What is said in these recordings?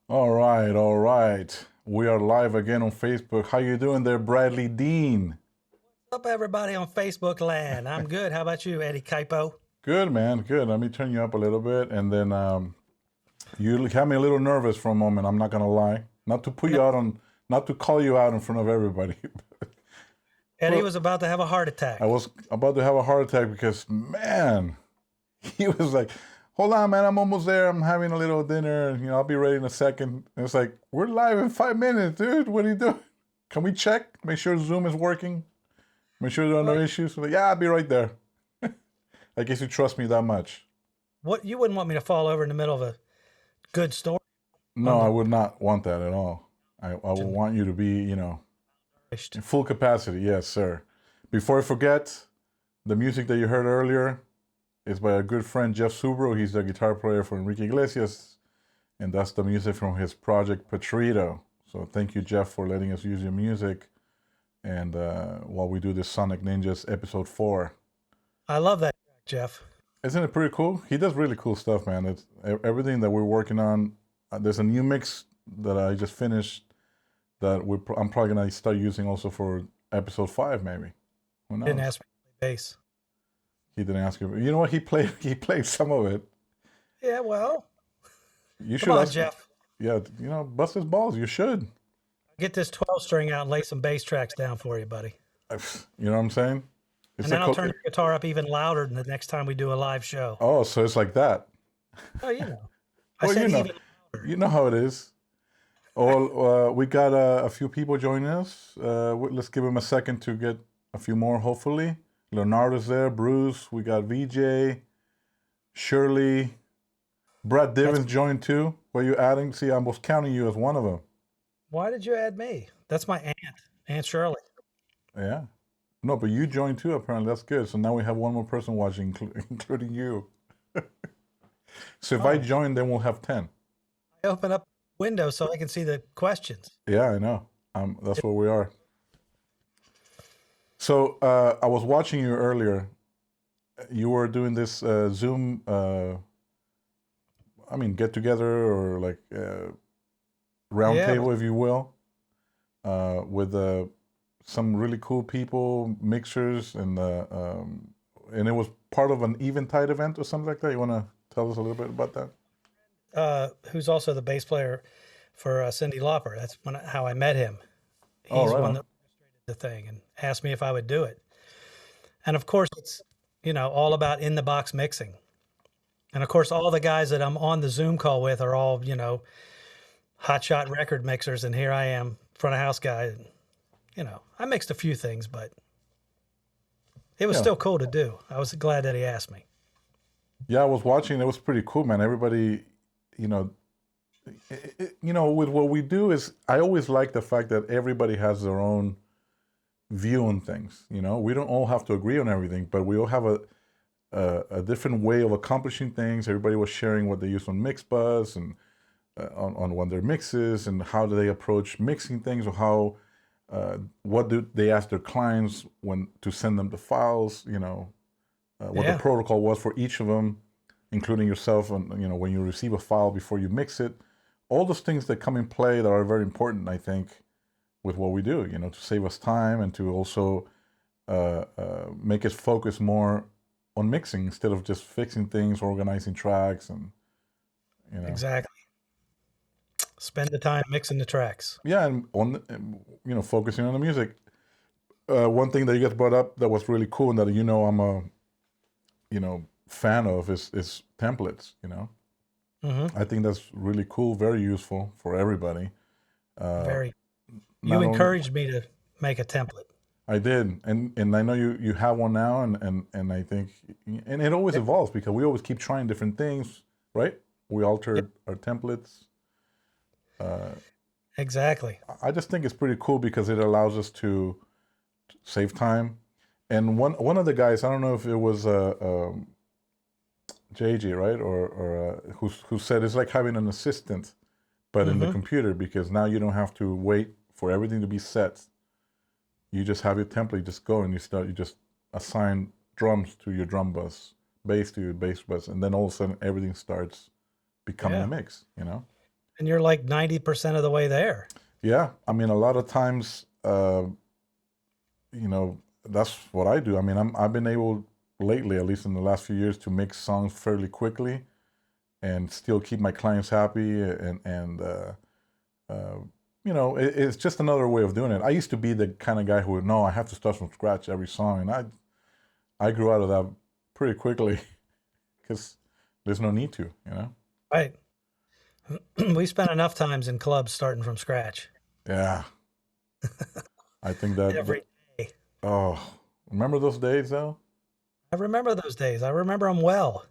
All right, all right. We are live again on Facebook. How you doing there, Bradley Dean? Up, everybody on Facebook land. I'm good. How about you, Eddie Kaipo? Good, man. Good. Let me turn you up a little bit, and then you had me a little nervous for a moment. I'm not gonna lie. Not to put No, you out on, not to call you out in front of everybody. Eddie Well, was about to have a heart I attack. was about to have a heart attack because, man, he was like, "Hold on, man. I'm almost there. I'm having a little dinner. I'll be ready in a second." And it's like, "We're live in 5 minutes, dude. What are you doing? Can we check? Make sure Zoom is working." Make sure there are Well, no issues. Like, yeah, I'll be right there. I guess you trust me that much. what you wouldn't want me to fall over in the middle of a good story No, on I the would not want that at all. I would and want you to be, nourished. in full capacity. Yes, sir. Before I forget, the music that you heard earlier is by a good friend, Jeff Subro. He's the guitar player for Enrique Iglesias, and that's the music from his project Patrito. So thank you, Jeff, for letting us use your music. And while we do this Sonic Ninjas episode 4. I love that, Jeff. Isn't it pretty cool? He does really cool stuff, man. It's everything that we're working on. There's a new mix that I just finished that I'm probably gonna start using also for episode 5, maybe. Who Didn't knows? ask me to play bass. He didn't ask you. You know what? He played. He played some of it. Yeah, well, You come should on, ask. Jeff. Yeah, bust his balls. You should. Get this 12 string out and lay some bass tracks down for you, buddy. You know what I'm saying? It's And a then I'll turn your guitar up even louder the next time we do a live show. oh, so it's like that. Oh, you know. I Well, said even louder. you know how it is. Oh, we got a few people joining us. Let's give them a second to get a few more, hopefully. Leonardo's there, Bruce, we got VJ, Shirley, Brad That's Divins joined too. Were you adding? See, I was counting you as one of them. why did you add me? That's my Aunt Shirley. Yeah. No, but you joined too, apparently. That's good. So now we have one more person watching, including you. So if I Oh, join, then we'll have 10. I open up window so I can see the questions. Yeah, I know. That's where we are. So I was watching you earlier. You were doing this Zoom get together or like round Yeah, table, if you will, with some really cool people, mixers, and it was part of an Eventide event or something like that. You want to tell us a little bit about that? who's also the bass player for Cyndi Lauper. That's how I met him. Oh, He's the right one on. that did the thing and asked me if I would do it. And of course, it's all about in the box mixing. And of course, all the guys that I'm on the Zoom call with are all hotshot record mixers, and here I am, front of house guy. And, I mixed a few things, but it was Yeah, still cool to do. I was glad that he asked me. yeah. I was watching. It was pretty cool, man. Everybody, you know, with what we do is I always like the fact that everybody has their own view on things. We don't all have to agree on everything, but we all have a different way of accomplishing things. Everybody was sharing what they use on Mixbuzz and on one of their mixes and how do they approach mixing things or how what do they ask their clients when to send them the files. What the Yeah, protocol was for each of them, including yourself, and when you receive a file before you mix it. All those things that come in play that are very important, I think, with what we do. To save us time and to also make us focus more on mixing instead of just fixing things, organizing tracks, and you know, exactly. Spend the time mixing the tracks. yeah, and focusing on the music. One thing that you guys brought up that was really cool and that I'm a fan of is templates. Hmm. I think that's really cool, very useful for everybody. Uh, Very. You Not only encouraged me to make a template. I did, and I know you have one now, and I think and it always Yep. evolves because we always keep trying different things, right? We Yep. alter our templates. Uh, Exactly. I just think it's pretty cool because it allows us to save time. And one of the guys, I don't know if it was JJ, right, or who said it's like having an assistant, but in the Hmm. computer because now you don't have to wait for everything to be set. You just have your template, you just go and you just assign drums to your drum bus, bass to your bass bus, and then all of a sudden everything starts becoming a Yeah. mix. and you're like 90% of the way there. Yeah, I mean, a lot of times, you know, that's what I do. I mean, I've been able lately, at least in the last few years, to mix songs fairly quickly and still keep my clients happy. Uh, you know, it's just another way of doing it. I used to be the kind of guy who would, no, I have to start from scratch every song, and I grew out of that pretty quickly because there's no need to, you know. Right. We spent enough times in clubs starting from scratch Yeah, I think that every day. oh, remember those days though? I remember those days. I remember them well.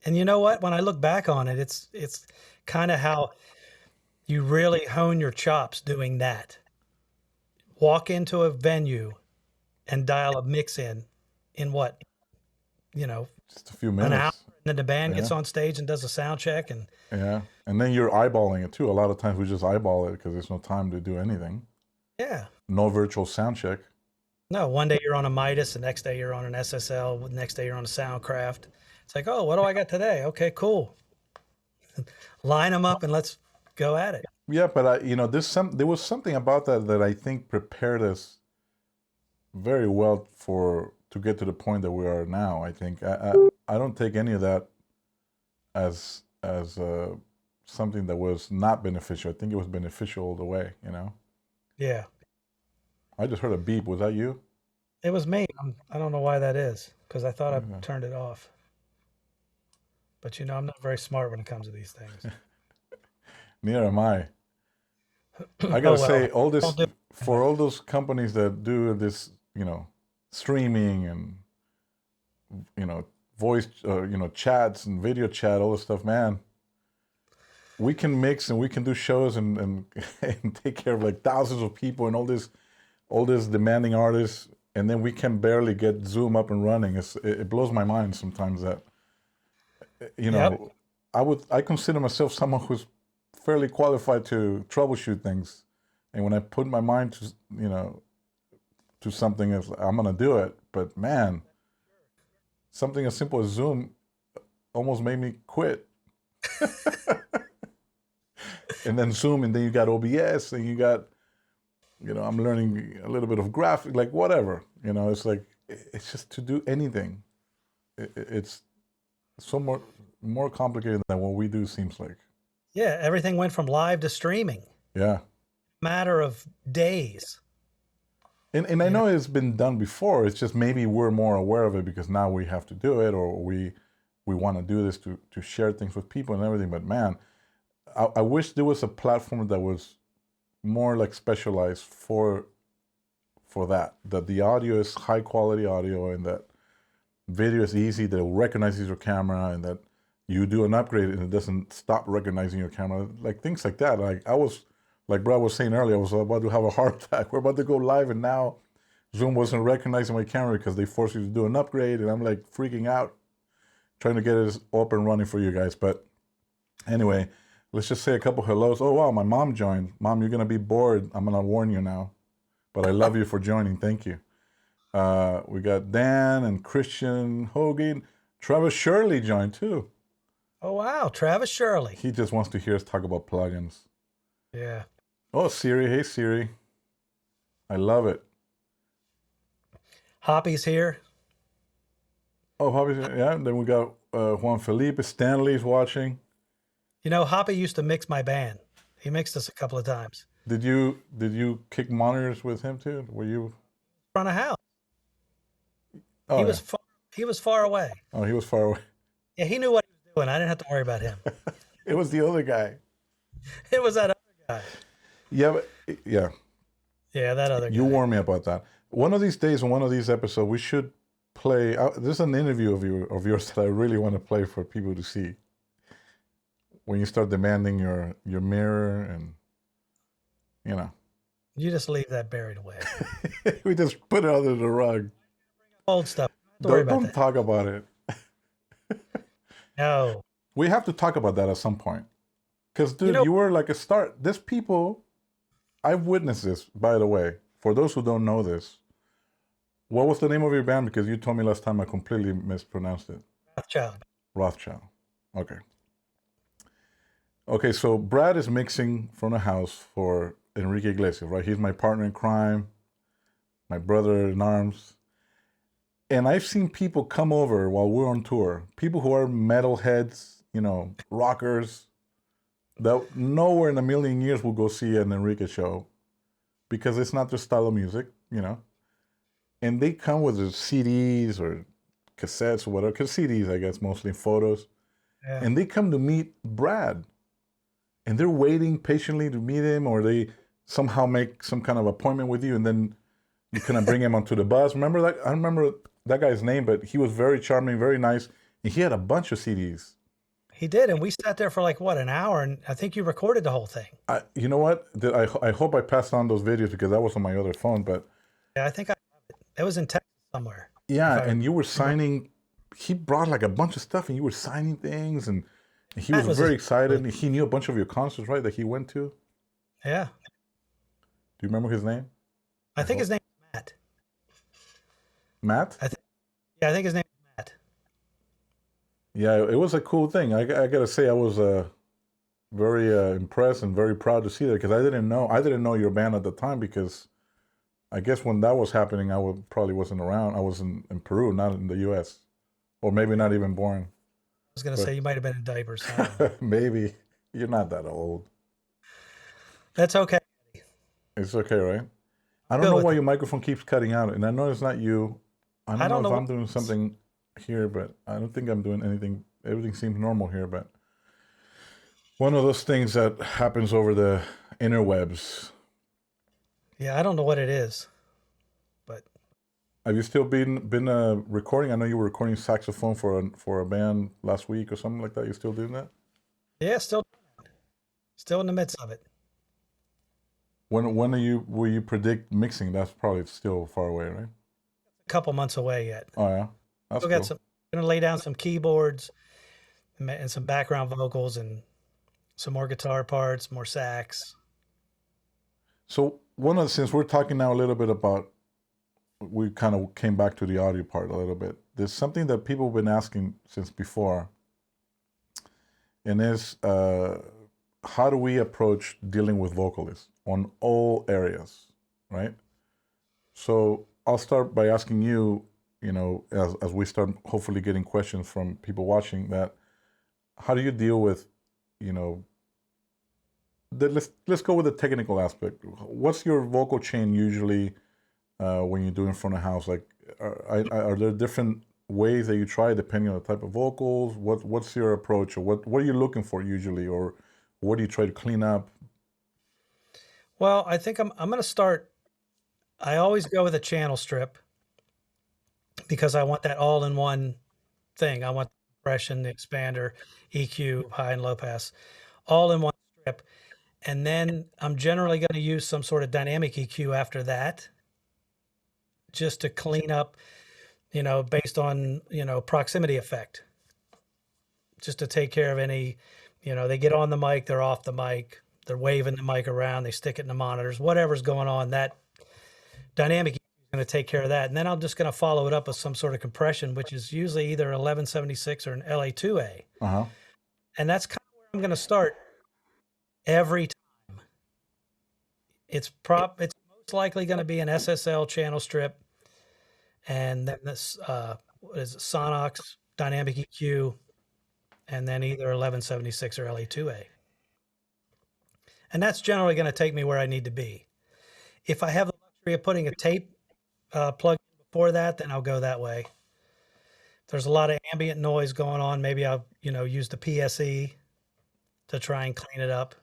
And you know what? When I look back on it, it's kind of how you really hone your chops doing that. Walk into a venue and dial a mix in what, you know, Just a few an hour, minutes. and then the band Yeah, gets on stage and does a sound check, and yeah, and then you're eyeballing it too. A lot of times we just eyeball it because there's no time to do anything. yeah. No virtual sound check. No, one day you're on a Midas, the next day you're on an SSL, the next day you're on a Soundcraft. It's like, oh, what do I got today? Okay, cool. Line them up and let's go at it. Yeah, but you know, there was something about that that I think prepared us very well for to get to the point that we are now. I think I don't take any of that as something that was not beneficial. I think it was beneficial all the way. You know, Yeah, I just heard a beep. Was that you? it was me. I don't know why that is because I thought I Okay. turned it off. But you know, I'm not very smart when it comes to these things. Neither am I. I Oh gotta well, say, all don't this do it for anyway. all those companies that do this, you know, streaming and you know, voice, you know, chats and video chat, all this stuff, man. We can mix and we can do shows and and take care of like thousands of people and all this demanding artists, and then we can barely get Zoom up and running. It blows my mind sometimes that you Yep. know I consider myself someone who's fairly qualified to troubleshoot things, and when I put my mind to you know to something, I'm gonna do it. But man, something as simple as Zoom almost made me quit. And then Zoom, and then you got OBS, and you got you know I'm learning a little bit of graphic, like whatever. You know, it's like it's just to do anything. It's so more complicated than what we do seems like. Yeah, everything went from live to streaming. Yeah. Matter of days. And I You know, know it's been done before. It's just maybe we're more aware of it because now we have to do it, or we want to do this to share things with people and everything. But man, I wish there was a platform that was more like specialized for that. That the audio is high quality audio, and that video is easy. That it recognizes your camera, and that you do an upgrade and it doesn't stop recognizing your camera. Like things like that. Like I was, like Brad was saying earlier, I was about to have a heart attack. We're about to go live, and now Zoom wasn't recognizing my camera because they forced you to do an upgrade, and I'm like freaking out, trying to get it up and running for you guys. But anyway, let's just say a couple hellos. Oh wow, my mom joined. Mom, you're gonna be bored. I'm gonna warn you now, but I love you for joining. Thank you. We got Dan and Christian Hogan. Travis Shirley joined too. oh wow, Travis Shirley. He just wants to hear us talk about plugins. Yeah. Oh, Siri. Hey, Siri. I love it. Hoppy's here. Oh, Hobby. Yeah. Then we got Juan Felipe. Stanley's watching. You know, Hoppy used to mix my band. He mixed us a couple of times. Did you kick monitors with him too? Were you? Front of house. Oh He yeah. was far, he was far away. Oh, he was far away. Yeah, he knew what he was doing. I didn't have to worry about him. It was the other guy. It was that other guy. Yeah, but, yeah. Yeah, that other You guy. warned me about that. One of these days, on one of these episodes, we should play. There's an interview of yours that I really want to play for people to see. When you start demanding your mirror, and you know, You just leave that buried away. we just put it under the rug. Old stuff. Don't worry about Don't that. talk about it. No. We have to talk about that at some point. Because, You dude, know, you were like a start. There's people, I've witnessed this, by the way. For those who don't know this, what was the name of your band? Because you told me last time I completely mispronounced it. Rothschild. Rothschild. Okay. Okay, so Brad is mixing from the house for Enrique Iglesias, right? He's my partner in crime, my brother in arms. And I've seen people come over while we're on tour, people who are metalheads, rockers, that nowhere in a million years will go see an Enrique show because it's not their style of music. And they come with their CDs or cassettes or whatever, because CDs, I guess, mostly photos. Yeah. And they come to meet Brad and they're waiting patiently to meet him, or they somehow make some kind of appointment with you, and then you kind of bring him onto the bus. Remember that? I don't remember that guy's name, but he was very charming, very nice, and he had a bunch of CDs. He did, and we sat there for like what, an hour, and I think you recorded the whole thing. You know what? I hope I passed on those videos because that was on my other phone. But Yeah, I think it was in Texas somewhere. yeah, If I and you were remember. signing. He brought like a bunch of stuff, and you were signing things, and he was Matt was very his, excited. And he knew a bunch of your concerts, right? That he went to. yeah. Do you remember his name? I I think his hope name is Matt. Matt. I think yeah, I think his name is Matt. Yeah, it was a cool thing. I gotta say, I was very impressed and very proud to see that because I didn't know your band at the time because I guess when that was happening, probably wasn't around. I was in Peru, not in the U.S., or maybe not even born. I was gonna But say you might have been in diapers. I don't know. maybe you're not that old. That's okay. It's okay, right? I don't Go know with why it. your microphone keeps cutting out, and I know it's not you. I I don't know don't if know what I'm doing it is. something here, but I don't think I'm doing anything. Everything seems normal here, but one of those things that happens over the interwebs. Yeah, I don't know what it is, but Have you still been recording? I know you were recording saxophone for a band last week or something like that. You still doing that? yeah, still in the midst of it. When will you predict mixing? That's probably still far away, right? A couple months away yet. Oh yeah, that's Still got cool. some. Gonna lay down some keyboards and some background vocals and some more guitar parts, more sax. So since we're talking now a little bit about, we kind of came back to the audio part a little bit. There's something that people have been asking since before, and is how do we approach dealing with vocalists on all areas, right? So I'll start by asking you, as we start hopefully getting questions from people watching, that how do you deal with, you know, let's go with the technical aspect. What's your vocal chain usually when you're doing front of house? Like, are there different ways that you try depending on the type of vocals? What's your approach, or what are you looking for usually, or what do you try to clean up? Well, I think I'm gonna start. I always go with a channel strip because I want that all-in-one thing. I want the compression, the expander, EQ, high and low pass, all in one strip. And then I'm generally going to use some sort of dynamic EQ after that, just to clean up, based on, proximity effect, just to take care of any, they get on the mic, they're off the mic, they're waving the mic around, they stick it in the monitors, whatever's going on, that dynamic EQ is going to take care of that. And then I'm just going to follow it up with some sort of compression, which is usually either 1176 or an LA2A. Uh huh. And that's kind of where I'm going to start every time. It's most likely going to be an SSL channel strip, and then this what is it, Sonox dynamic EQ, and then either 1176 or LA2A. And that's generally going to take me where I need to be. If I have the luxury of putting a tape plug in before that, then I'll go that way. If there's a lot of ambient noise going on, maybe I'll use the PSE to try and clean it up.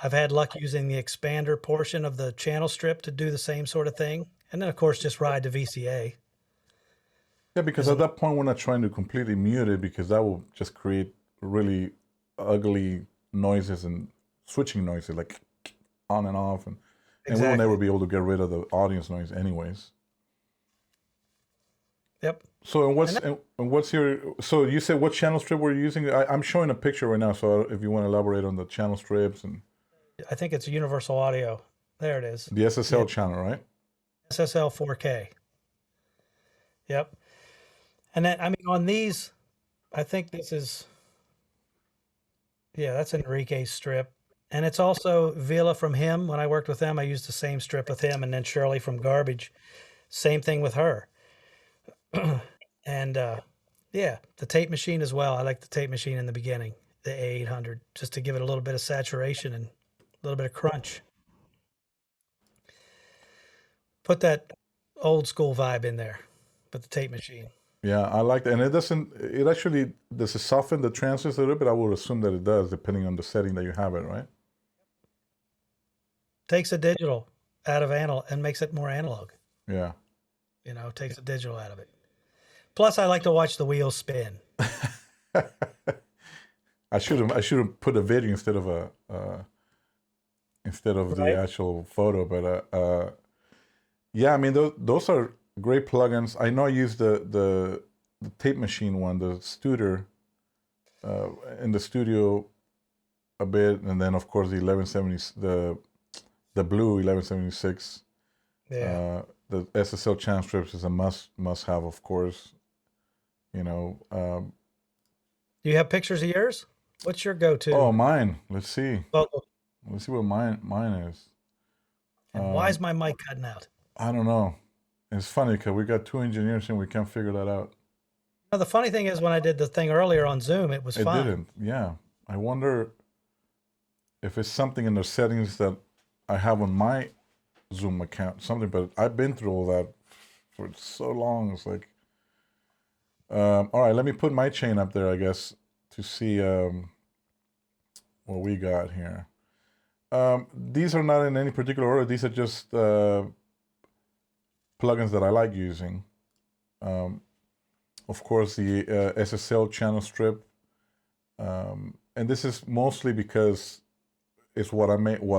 I've had luck using the expander portion of the channel strip to do the same sort of thing. And then, of course, just ride the VCA. Yeah, because Is at an, that point we're not trying to completely mute it because that will just create really ugly noises and switching noises like on and off, and we will never exactly. be able to get rid of the audience noise anyways. Yep. So And that, and what's your, so you said what channel strip were you using? I'm showing a picture right now, so if you want to elaborate on the channel strips and I think it's a Universal Audio. There it is. the Yeah. SSL channel, right? SSL 4K. Yep. And then, I mean, on these, I think this is, Yeah, that's Enrique's strip. And it's also Vila from him. When I worked with them, I used the same strip with him, and then Shirley from Garbage. Same thing with her. And yeah, the tape machine as well. I like the tape machine in the beginning, the A800, just to give it a little bit of saturation and a little bit of crunch. Put that old school vibe in there with the tape machine. Yeah, I like that. And it doesn't, it actually, does it soften the transits a little bit? I would assume that it does, depending on the setting that you have it, right? Takes a digital out of analog and makes it more analog. Yeah. You know, takes the digital out of it. Plus, I like to watch the wheels spin. I should have put a video instead of the Right? actual photo, but yeah, I mean those are great plugins. I know I use the tape machine one, the Studer, in the studio a bit, and then of course the 1170, the blue 1176. Yeah. The SSL channel strips is a must have, of course. You know. Do you have pictures of yours? What's your Oh, go-to mine. Let's see. vocal? Let's see what mine is. And why is Um, my mic cutting out? I don't know. It's funny because we got two engineers and we can't figure that out. Now, the funny thing is, when I did the thing earlier on Zoom, it was It fine. didn't. Yeah. I wonder if it's something in the settings that I have on my Zoom account, something. But I've been through all that for so long. It's like, all right. Let me put my chain up there, I guess, to see what we got here. These are not in any particular order. These are just plugins that I like using. Of course, the SSL channel strip, and this is mostly because it's what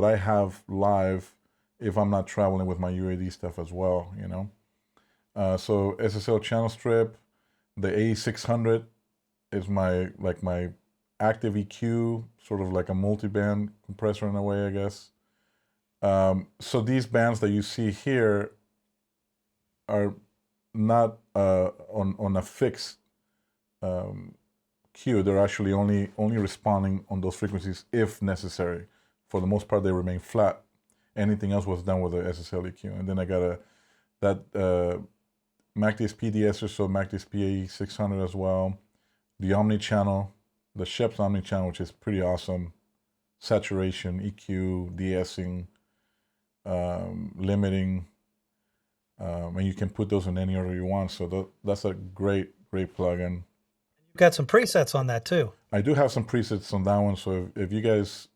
I have live if I'm not traveling with my UAD stuff as well. You know, so SSL channel strip, the A600 is my active EQ, sort of like a multi-band compressor in a way, I guess. So these bands that you see here are not on a fixed cue. They're actually only responding on those frequencies if necessary. For the most part, they remain flat. Anything else was done with the SSL EQ. And then I got that Mac DSP de-esser, so Mac DSP A600 as well. The Omni channel, the Sheps Omni channel, which is pretty awesome. Saturation, EQ, de-essing, limiting, and you can put those in any order you want. So that's a great plugin. You've got some presets on that too. I do have some presets on that one. So if you guys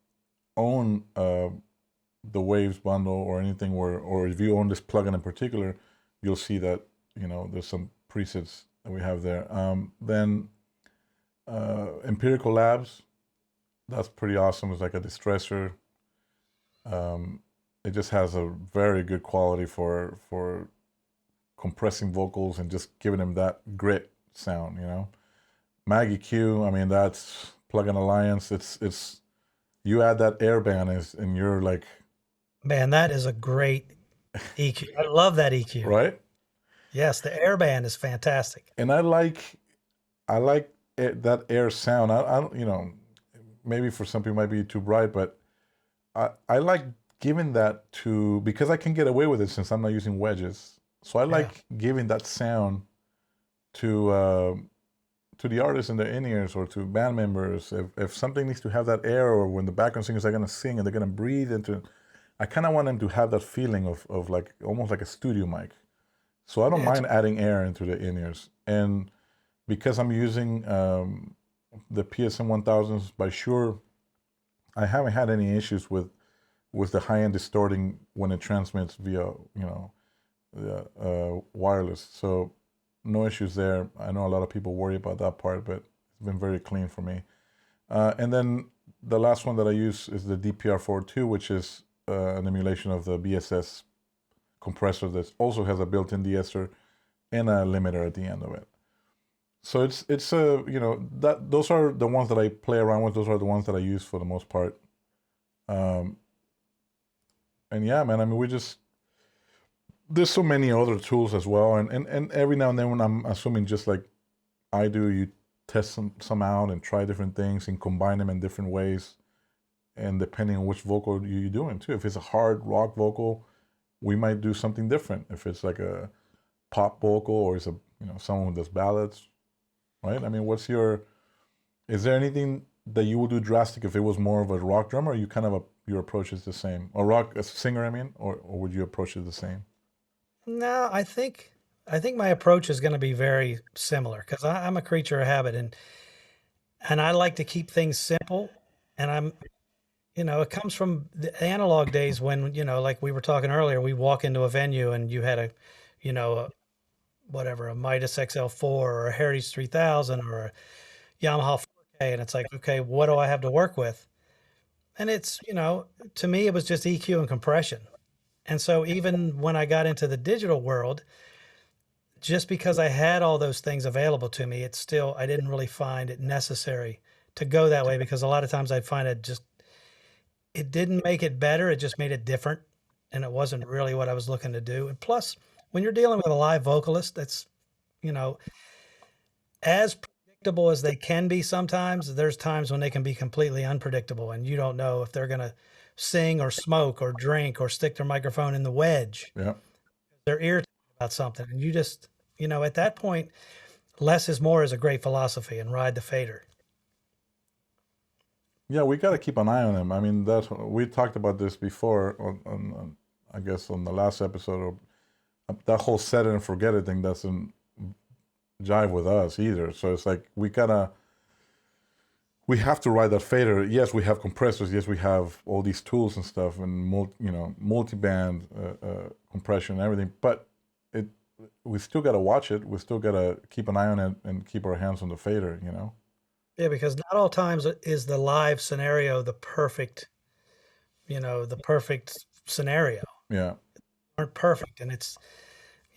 own the Waves bundle or anything, or if you own this plugin in particular, you'll see that there's some presets that we have there. Then Empirical Labs, that's pretty awesome. It's like a distressor. It just has a very good quality for compressing vocals and just giving them that grit sound. Maggie Q, I mean, that's Plugin Alliance. It's you add that airband and you're like, Man, that is a great EQ. I love that EQ. right? Yes, the airband is fantastic. And I like that air sound. I don't, maybe for some people it might be too bright, but I like giving that because I can get away with it since I'm not using wedges. So I like giving that sound to the artists in their in-ears or to band members. If something needs to have that air, or when the background singers are gonna sing and they're gonna breathe into it, I kind of want them to have that feeling of like almost like a studio mic. So I don't mind adding air into the in-ears. And because I'm using the PSM 1000s by Shure, I haven't had any issues with the high-end distorting when it transmits via wireless. So no issues there. I know a lot of people worry about that part, but it's been very clean for me. And then the last one that I use is the DPR42, which is an emulation of the BSS compressor that also has a built-in de-esser and a limiter at the end of it. So it's that those are the ones that I play around with. Those are the ones that I use for the most part. And yeah, man, I mean, there's so many other tools as well. And every now and then when I'm assuming just like I do, test some out and try different things and combine them in different ways. And depending on which vocal you're doing too. If it's a hard rock vocal, we might do something different. If it's like a pop vocal or it's a someone who does ballads, right? I mean, is there anything that you would do drastic if it was more of a rock drummer, or you kind of your approach is the same? Or rock a singer, I mean, or would you approach it the same? No, I think my approach is going to be very similar because I'm a creature of habit, and I like to keep things simple. And it comes from the analog days when, like we were talking earlier, we walk into a venue and you had a whatever, a Midas XL4 or a Heritage 3000 or a Yamaha 4K. And it's like, okay, what do I have to work with? And it's, to me, it was just EQ and compression. And so even when I got into the digital world, just because I had all those things available to me, I didn't really find it necessary to go that way because a lot of times I'd find it didn't make it better. It just made it different. And it wasn't really what I was looking to do. And plus, when you're dealing with a live vocalist, that's, as predictable as they can be sometimes, there's times when they can be completely unpredictable and you don't know if they're going to sing or smoke or drink or stick their microphone in the wedge. Yeah. They're irritated about something. And you just, at that point, less is more is a great philosophy and ride the fader. Yeah, we got to keep an eye on them. I mean, we talked about this before I guess on the last episode. Or that whole set it and forget it thing doesn't jive with us either. So it's like we have to ride that fader. Yes, we have compressors. Yes, we have all these tools and stuff and multi-band compression and everything. But we still got to watch it. We still got to keep an eye on it and keep our hands on the fader. Yeah, because not all times is the live scenario the perfect scenario. Yeah. Aren't perfect, and it's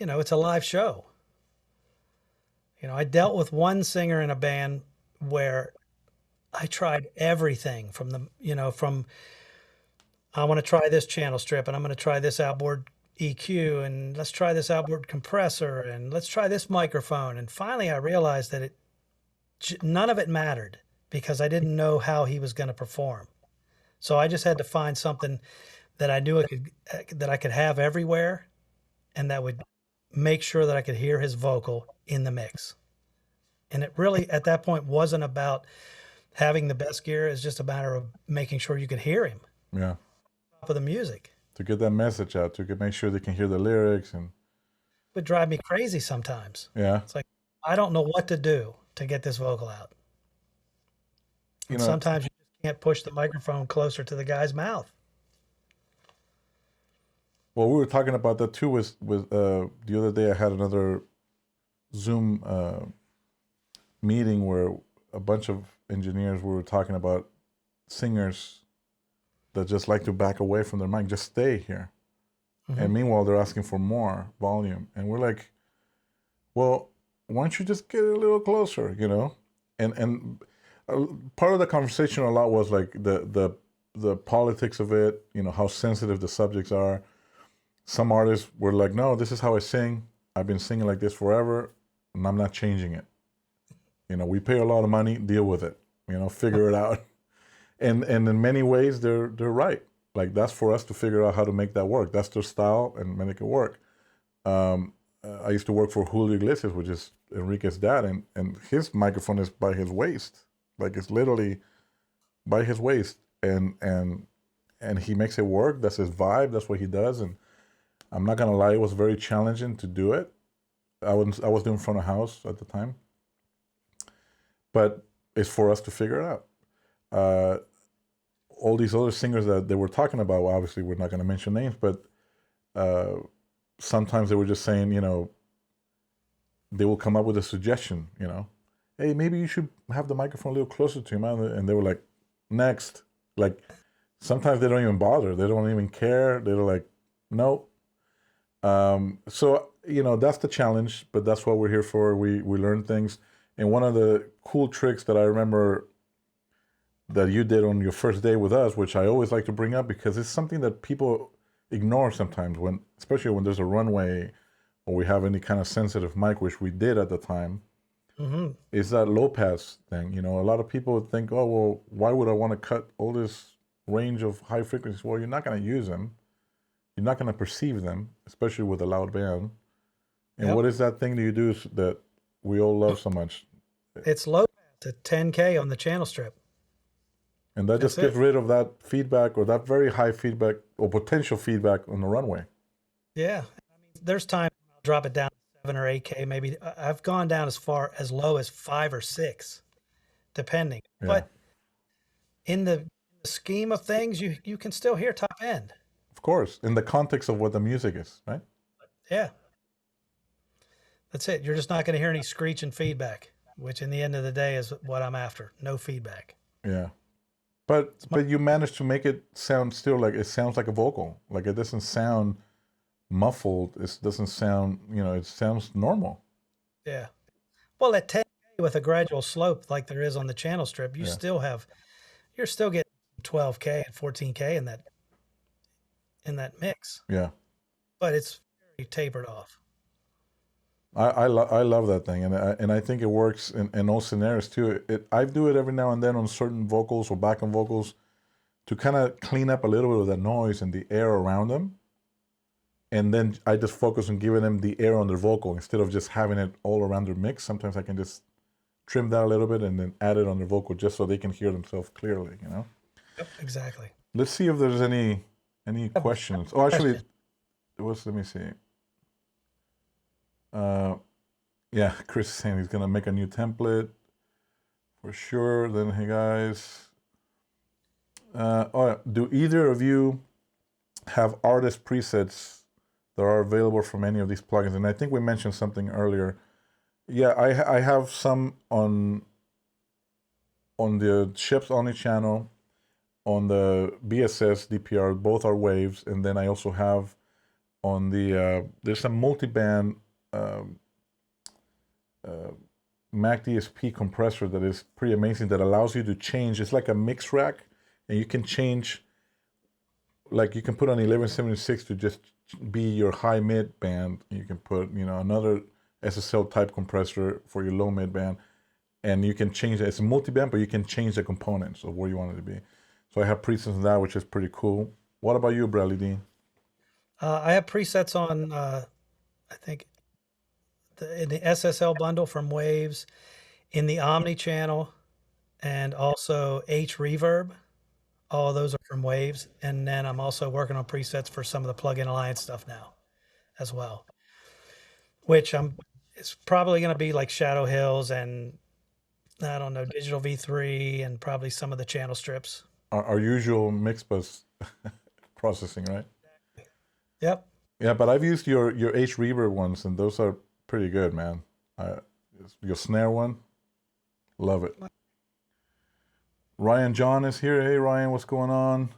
a live show. I dealt with one singer in a band where I tried everything from I want to try this channel strip and I'm going to try this outboard EQ and let's try this outboard compressor and let's try this microphone. And finally I realized that none of it mattered because I didn't know how he was going to perform. So I just had to find something that I knew that I could have everywhere and that would make sure that I could hear his vocal in the mix. And it really, at that point, wasn't about having the best gear. It's just a matter of making sure you could hear him. Yeah. Top of the music. To get that message out, to make sure they can hear the lyrics. And it would drive me crazy sometimes. Yeah. It's like, I don't know what to do to get this vocal out. And sometimes you just can't push the microphone closer to the guy's mouth. Well, we were talking about that too with the other day I had another Zoom meeting where a bunch of engineers were talking about singers that just like to back away from their mic, just stay here. Mm-hmm. And meanwhile, they're asking for more volume. And we're like, well, why don't you just get a little closer, And part of the conversation a lot was like the politics of it, how sensitive the subjects are. Some artists were like, no, this is how I sing. I've been singing like this forever, and I'm not changing it. We pay a lot of money, deal with it. Figure it out. And in many ways, they're right. Like that's for us to figure out how to make that work. That's their style, and make it work. I used to work for Julio Iglesias, which is Enrique's dad, and his microphone is by his waist. Like it's literally by his waist, and he makes it work. That's his vibe. That's what he does. And I'm not gonna lie, it was very challenging to do it. I was doing front of house at the time, but it's for us to figure it out. All these other singers that they were talking about, well, obviously we're not going to mention names, but sometimes they were just saying, they will come up with a suggestion, hey, maybe you should have the microphone a little closer to him, and they were like, next. Like sometimes they don't even bother, they don't even care. They're like, no. So that's the challenge, but that's what we're here for. We learn things. And one of the cool tricks that I remember that you did on your first day with us, which I always like to bring up because it's something that people ignore sometimes, especially when there's a runway or we have any kind of sensitive mic, which we did at the time. Hmm. is that low pass thing. You know, a lot of people would think, oh, well, why would I want to cut all this range of high frequencies? Well, you're not going to use them. You're not going to perceive them, especially with a loud band. And Yep. what is that thing that you do that we all love so much? It's low to 10K on the channel strip. And that That's just gets it. rid of that feedback or that very high feedback or potential feedback on the runway. Yeah. There's times I'll drop it down to 7 or 8K. Maybe I've gone down as low as 5 or 6, depending. Yeah, But in the scheme of things, you can still hear top end. of course, in the context of what the music is, right? Yeah. That's it. You're just not going to hear any screech and feedback, which in the end of the day is what I'm after. No feedback. Yeah. But you managed to make it sound still like it sounds like a vocal. Like it doesn't sound muffled. It doesn't sound, it sounds normal. Yeah. Well, at 10K with a gradual slope like there is on the channel strip, Yeah. you're still getting 12K and 14K in that mix, Yeah. but it's very tapered off. I love that thing, and I think it works in all scenarios too. I do it every now and then on certain vocals or backing vocals to kind of clean up a little bit of the noise and the air around them, and then I just focus on giving them the air on their vocal instead of just having it all around their mix. Sometimes I can just trim that a little bit and then add it on their vocal just so they can hear themselves clearly. Yep, exactly. Let's see if there's any questions. Oh, actually, Question. it was. Let me see. Yeah, Chris is saying he's gonna make a new template for sure. Then, hey guys, do either of you have artist presets that are available from any of these plugins? And I think we mentioned something earlier. Yeah, I have some on the Ships Only channel, on the BSS DPR. Both are waves, and then I also have on the there's a multi-band Mac DSP compressor that is pretty amazing, that allows you to change. It's like a mix rack, and you can change, like you can put on 1176 to just be your high mid band. You can put another SSL type compressor for your low mid band, and you can change it. It's a multi-band, but you can change the components of where you want it to be. So I have presets on that, which is pretty cool. What about you, Bradley Dean? I have presets on, I think, in the SSL bundle from Waves, in the Omni channel, and also H Reverb. All of those are from Waves. And then I'm also working on presets for some of the Plugin Alliance stuff now as well, which it's probably going to be like Shadow Hills and I don't know, Digital V3 and probably some of the channel strips. Our usual mix bus processing, right? Yep. Yeah, but I've used your H Reverb ones, and those are pretty good, man. Your snare one, love it. Ryan John is here. Hey, Ryan, what's going on?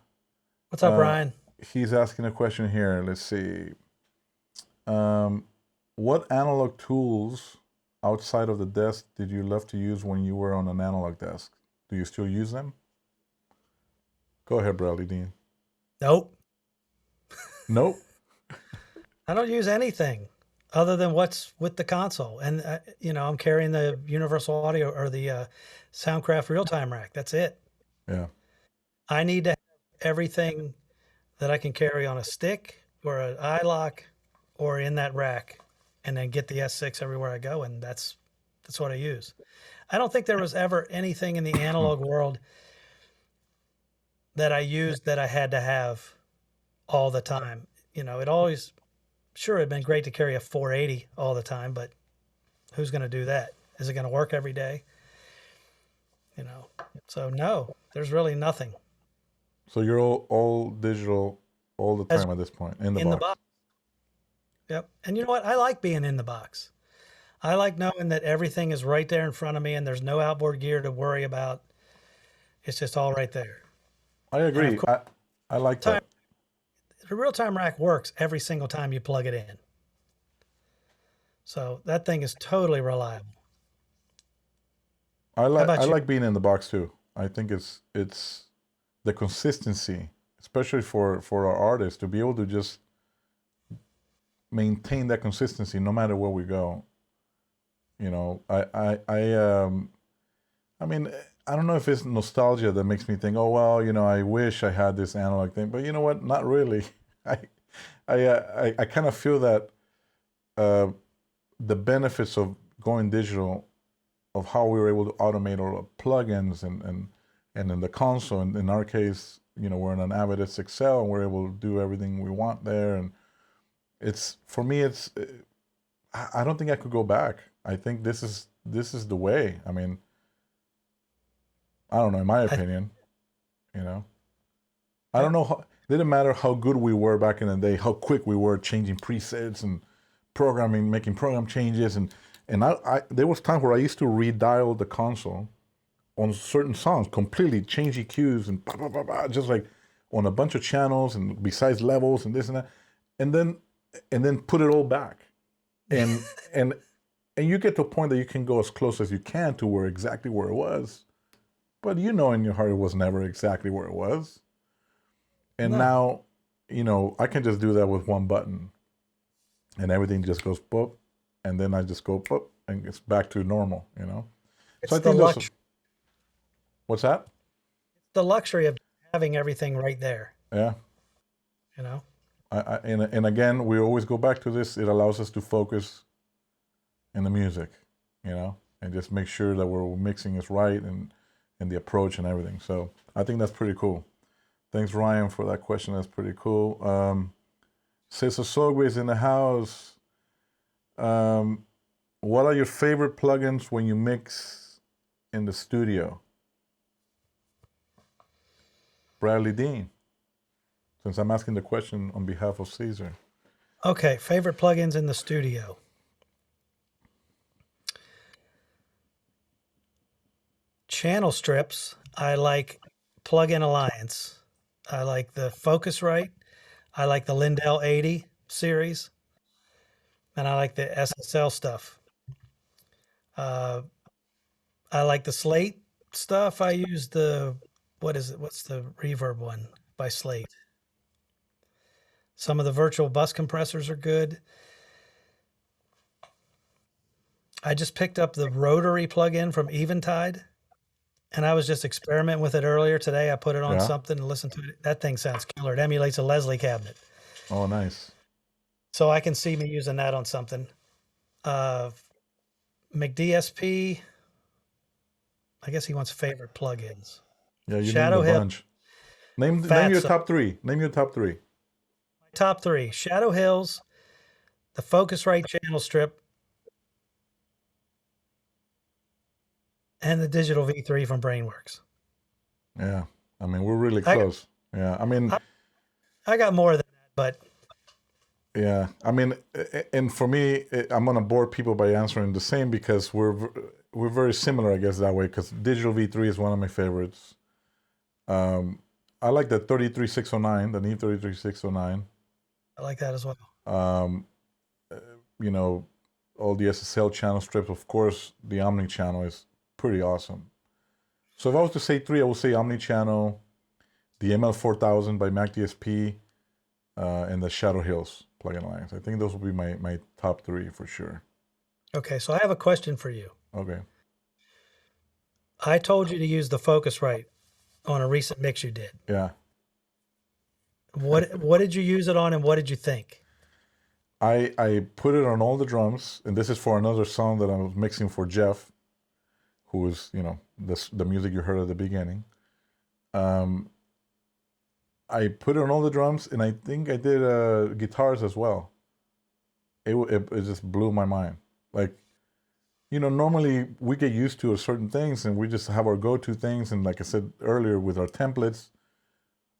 What's up, Ryan? He's asking a question here. Let's see. What analog tools outside of the desk did you love to use when you were on an analog desk? Do you still use them? Go ahead, Bradley Dean. Nope. Nope. I don't use anything other than what's with the console. And, I'm carrying the Universal Audio or the Soundcraft real-time rack. That's it. Yeah. I need to have everything that I can carry on a stick or an iLock or in that rack, and then get the S6 everywhere I go. And that's what I use. I don't think there was ever anything in the analog world that I used that I had to have all the time. It always, sure, it'd been great to carry a 480 all the time, but who's going to do that? Is it going to work every day? So no, there's really nothing. So you're all digital all the time at this point, in the box. Yep. And you know what? I like being in the box. I like knowing that everything is right there in front of me and there's no outboard gear to worry about. It's just all right there. I agree. I like that. The real-time rack works every single time you plug it in. So that thing is totally reliable. I like being in the box too. I think it's the consistency, especially for our artists, to be able to just maintain that consistency no matter where we go. You know, I mean, I don't know if it's nostalgia that makes me think, oh well, you know, I wish I had this analog thing, but you know what? Not really. I I kind of feel that uh, the benefits of going digital, of how we were able to automate all the plugins and in the console, and in our case, you know, we're in an Avid Excel and we're able to do everything we want there, and it's for me, it's I don't think I could go back. I think this is the way. I mean, I don't know, in my I opinion, you know. I I don't know how, didn't matter how good we were back in the day, how quick we were changing presets and programming, making program changes, and I there was times where I used to redial the console on certain songs, completely change EQs and blah, blah, blah, blah, just like on a bunch of channels and besides levels and this and that, and then put it all back, and and and you get to a point that you can go as close as you can to where exactly where it was, but you know in your heart it was never exactly where it was. And no, now, you know, I can just do that with one button and everything just goes boop, and then I just go boop and it's back to normal, you know? So it's I think there's, what's that? the luxury of having everything right there, Yeah. you know? And again, we always go back to this. It allows us to focus in the music, you know, and just make sure that we're mixing is right and the approach and everything. So I think that's pretty cool. Thanks, Ryan, for that question. That's pretty cool. Cesar Sogwe is in the house. Um, what are your favorite plugins when you mix in the studio? Bradley Dean, since I'm asking the question on behalf of Caesar. Okay, favorite plugins in the studio. Channel strips, I like Plugin Alliance. I like the Focusrite. I like the Lindell 80 series, and I like the SSL stuff. Uh, I like the Slate stuff. I use the what is it? What's the reverb one by Slate? Some of the virtual bus compressors are good. I just picked up the rotary plugin from Eventide, and I was just experimenting with it earlier today. I put it on Yeah. something and listened to it. That thing sounds killer. It emulates a Leslie cabinet. Oh, nice. So I can see me using that on something. Uh, McDSP, I guess he wants favorite plugins. Yeah, you named a Shadow Hill, bunch. Name your Fatso. top three. Name your top three. Top three: Shadow Hills, the Focusrite channel strip, and the Digital V3 from Brainworks. Yeah. I mean, we're really I close. Yeah. I mean, I, I got more than that, but yeah. I mean, and for me, I'm gonna bore people by answering the same because we're very similar, I guess, that way. Because Digital V3 is one of my favorites. Um, I like the 33609, the Neve 33609. I like that as well. Um, you know, all the SSL channel strips. Of course, the Omni channel is pretty awesome. So if I was to say three, I would say Omni channel, the ML4000 by MacDSP, and the Shadow Hills plugin alliance. I think those would be my top three for sure. Okay, so I have a question for you. Okay. I told you to use the Focusrite on a recent mix you did. Yeah. What did you use it on, and what did you think? I put it on all the drums, and this is for another song that I was mixing for Jeff, who is, you know, the music you heard at the beginning. I put it on all the drums, and I think I did guitars as well. It just blew my mind. Like, you know, normally we get used to certain things, and we just have our go-to things. And like I said earlier, with our templates,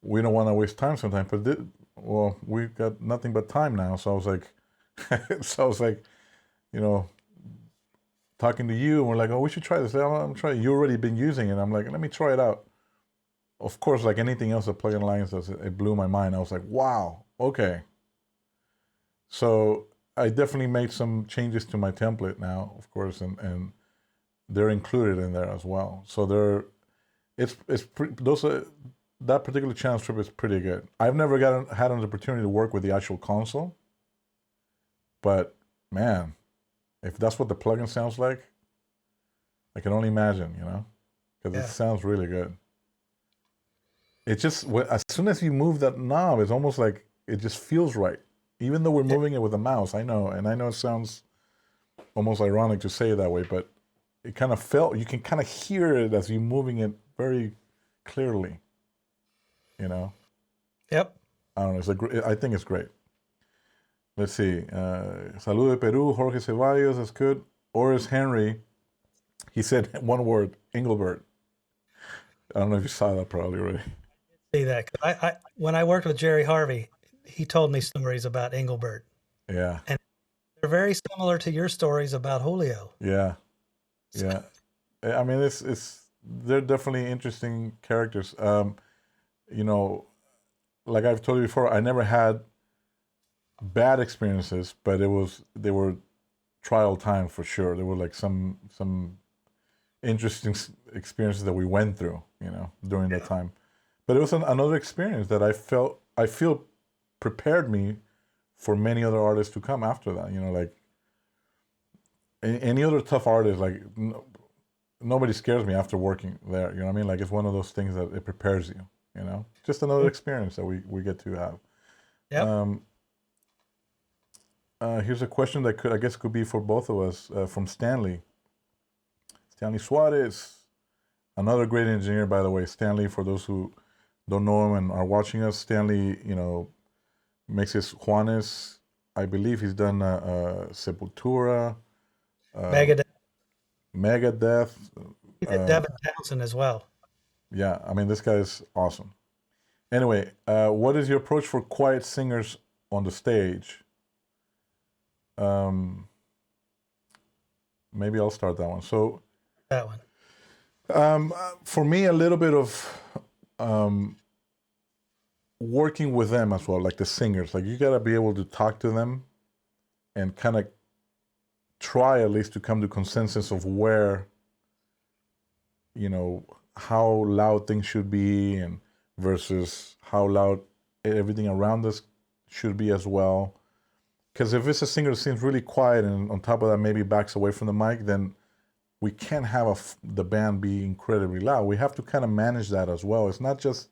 we don't want to waste time sometimes. But well, we've got nothing but time now. So I was like, you know, talking to you, and we're like, oh, we should try this. I'm trying. You already been using it. I'm like, let me try it out. Of course, like anything else that Plugin Alliance does, it blew my mind. I was like, wow, okay. So I definitely made some changes to my template now, of course, and they're included in there as well. So that particular channel strip is pretty good. I've never had an opportunity to work with the actual console, but man, If that's what the plugin sounds like, I can only imagine, because it Yeah. sounds really good. It just as soon as you move that knob, it's almost like it just feels right. Even though we're Yeah. moving it with a mouse, I know, and I know it sounds almost ironic to say it that way, but it kind of felt you can kind of hear it as you're moving it very clearly. Yep. I don't know. I think it's great. Let's see. Salud de Peru, Jorge Ceballos, that's good. Oris Henry, he said one word, Engelbert. I don't know if you saw that probably already. See that? 'Cause I when I worked with Jerry Harvey, he told me stories about Engelbert, Yeah, and they're very similar to your stories about Julio. yeah, So, yeah. I mean, it's they're definitely interesting characters. You know, like I've told you before, I never had bad experiences, but they were trial time for sure. There were like some interesting experiences that we went through, during that time. But it was another experience that I feel prepared me for many other artists to come after that. Like any other tough artist, like nobody scares me after working there. You know what I mean? Like it's one of those things that it prepares you. Just another experience that we get to have. yep. Um, Here's a question that I guess could be for both of us from Stanley. Stanley Suarez, another great engineer, by the way. Stanley, for those who don't know him and are watching us, Stanley, mixes Juanes. I believe he's done Sepultura, Megadeth. Megadeth. He did Devin Townsend as well. Yeah, I mean, this guy is awesome. Anyway, what is your approach for quiet singers on the stage? Maybe I'll start that one. So, That one. for me, a little bit of working with them as well, like the singers. Like you gotta be able to talk to them and kind of try at least to come to consensus of where, how loud things should be and versus how loud everything around us should be as well. Because if it's a singer that seems really quiet and on top of that maybe backs away from the mic, then we can't have the band be incredibly loud. We have to kind of manage that as well. It's not just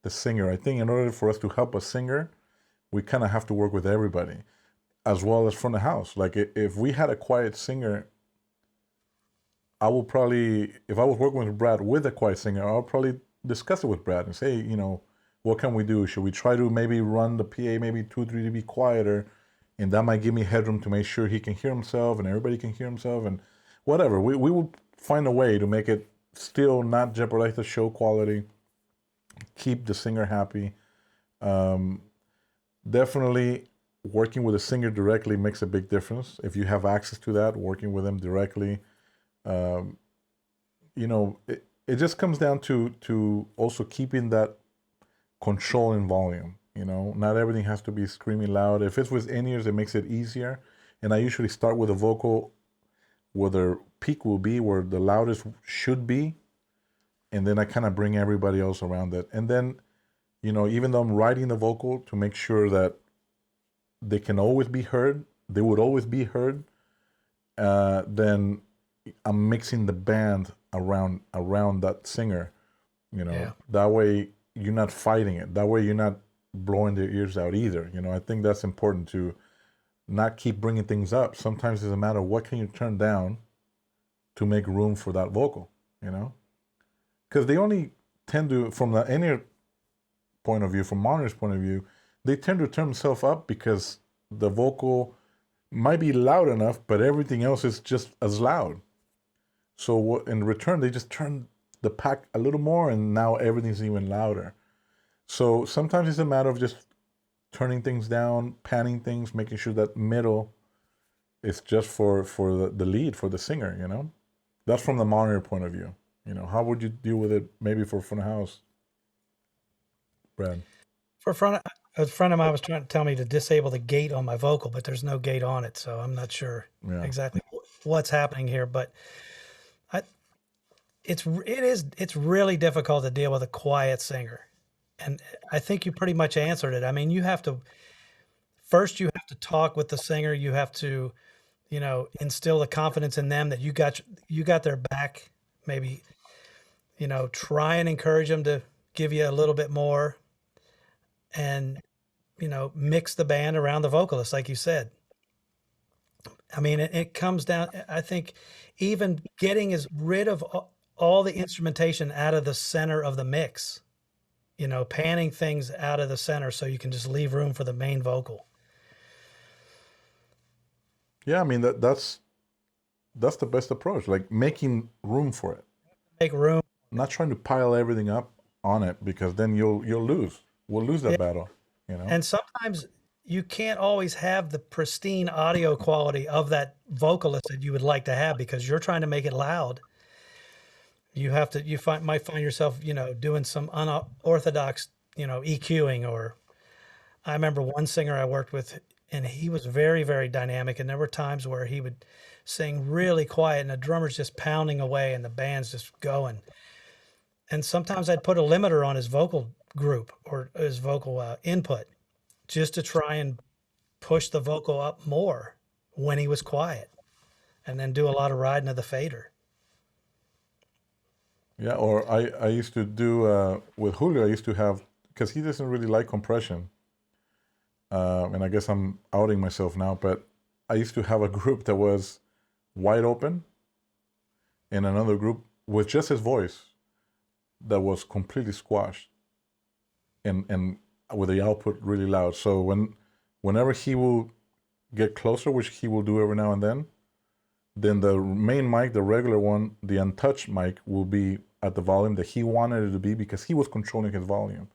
the singer. I think in order for us to help a singer, we kind of have to work with everybody, as well as from the house. Like if we had a quiet singer, I will probably, if I was working with Brad with a quiet singer, I'll probably discuss it with Brad and say, what can we do? Should we try to maybe run the PA maybe 2 3 dB quieter, and that might give me headroom to make sure he can hear himself and everybody can hear himself and whatever. We will find a way to make it still not jeopardize the show quality, keep the singer happy. Definitely working with a singer directly makes a big difference. If you have access to that, working with them directly, it just comes down to also keeping that control in volume. Not everything has to be screaming loud. If it's with in-ears, it makes it easier. And I usually start with a vocal where the peak will be, where the loudest should be, and then I kind of bring everybody else around it. And then, even though I'm writing the vocal to make sure that they can always be heard, they would always be heard, then I'm mixing the band around that singer. Yeah. That way you're not fighting it. That way you're not blowing their ears out either. I think that's important to not keep bringing things up. Sometimes it's a matter of what can you turn down to make room for that vocal, because they only tend to, from the in-ear point of view, from monitor's point of view, they tend to turn themselves up because the vocal might be loud enough, but everything else is just as loud. So in return, they just turn the pack a little more, and now everything's even louder. So sometimes it's a matter of just turning things down, panning things, making sure that middle is just for the lead, for the singer, That's from the monitor point of view. How would you deal with it maybe for front of house, Brad? For a friend of mine was trying to tell me to disable the gate on my vocal, but there's no gate on it, so I'm not sure exactly what's happening here. But it's really difficult to deal with a quiet singer, and I think you pretty much answered it. I mean, you have to talk with the singer. You have to instill the confidence in them that you got their back. Maybe, try and encourage them to give you a little bit more, and, mix the band around the vocalist, like you said. I mean, it comes down, I think, even getting rid of all the instrumentation out of the center of the mix, panning things out of the center so you can just leave room for the main vocal. Yeah, I mean that's the best approach. Like making room for it, Make room. not trying to pile everything up on it, because then you'll lose. We'll lose that Yeah. battle. You know. And sometimes you can't always have the pristine audio quality of that vocalist that you would like to have because you're trying to make it loud. Might find yourself, doing some unorthodox, EQing. Or I remember one singer I worked with, and he was very, very dynamic. And there were times where he would sing really quiet and the drummer's just pounding away and the band's just going. And sometimes I'd put a limiter on his vocal group or his vocal input just to try and push the vocal up more when he was quiet, and then do a lot of riding of the fader. Yeah, or I used to do with Julio. I used to have, because he doesn't really like compression, and I guess I'm outing myself now, but I used to have a group that was wide open, and another group with just his voice that was completely squashed, and with the output really loud. So whenever he will get closer, which he will do every now and then the main mic, the regular one, the untouched mic, will be at the volume that he wanted it to be because he was controlling his volume.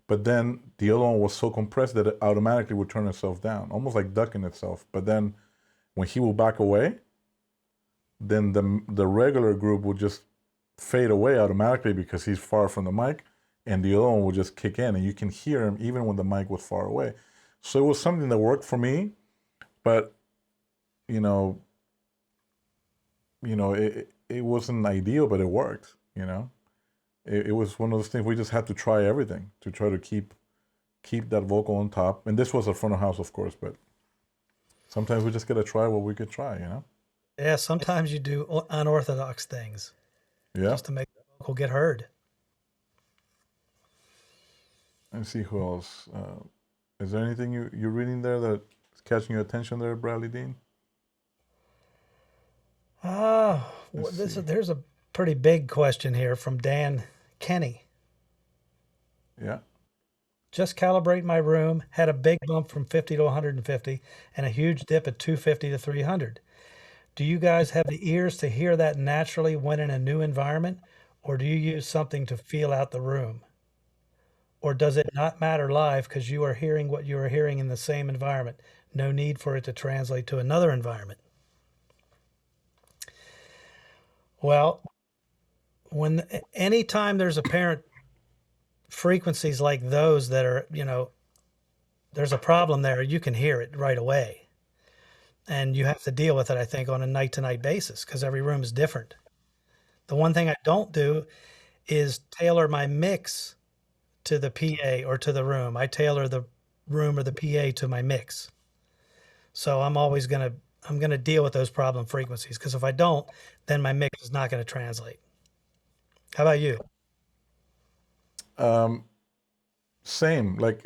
But then the other one was so compressed that it automatically would turn itself down, almost like ducking itself. But then when he will back away, then the regular group will just fade away automatically because he's far from the mic, and the other one will just kick in, and you can hear him even when the mic was far away. So it was something that worked for me, but it wasn't ideal, but it worked. It was one of those things we just had to try everything to try to keep that vocal on top. And this was a front of house, of course, but sometimes we just gotta try what we could try. Yeah, sometimes you do unorthodox things Yeah. just to make the vocal get heard. Let's see who else. Is there anything you're reading there that's catching your attention there, Bradley Dean? There's a pretty big question here from Dan Kenny. Yeah. Just calibrate my room, had a big bump from 50 to 150 and a huge dip at 250 to 300. Do you guys have the ears to hear that naturally when in a new environment, or do you use something to feel out the room? Or does it not matter live because you are hearing what you are hearing in the same environment? No need for it to translate to another environment. Well, anytime there's apparent frequencies like those that are, there's a problem there, you can hear it right away. And you have to deal with it, I think, on a night-to-night basis because every room is different. The one thing I don't do is tailor my mix to the PA or to the room. I tailor the room or the PA to my mix. So I'm always going to deal with those problem frequencies, because if I don't, then my mix is not going to translate. How about you? Same. Like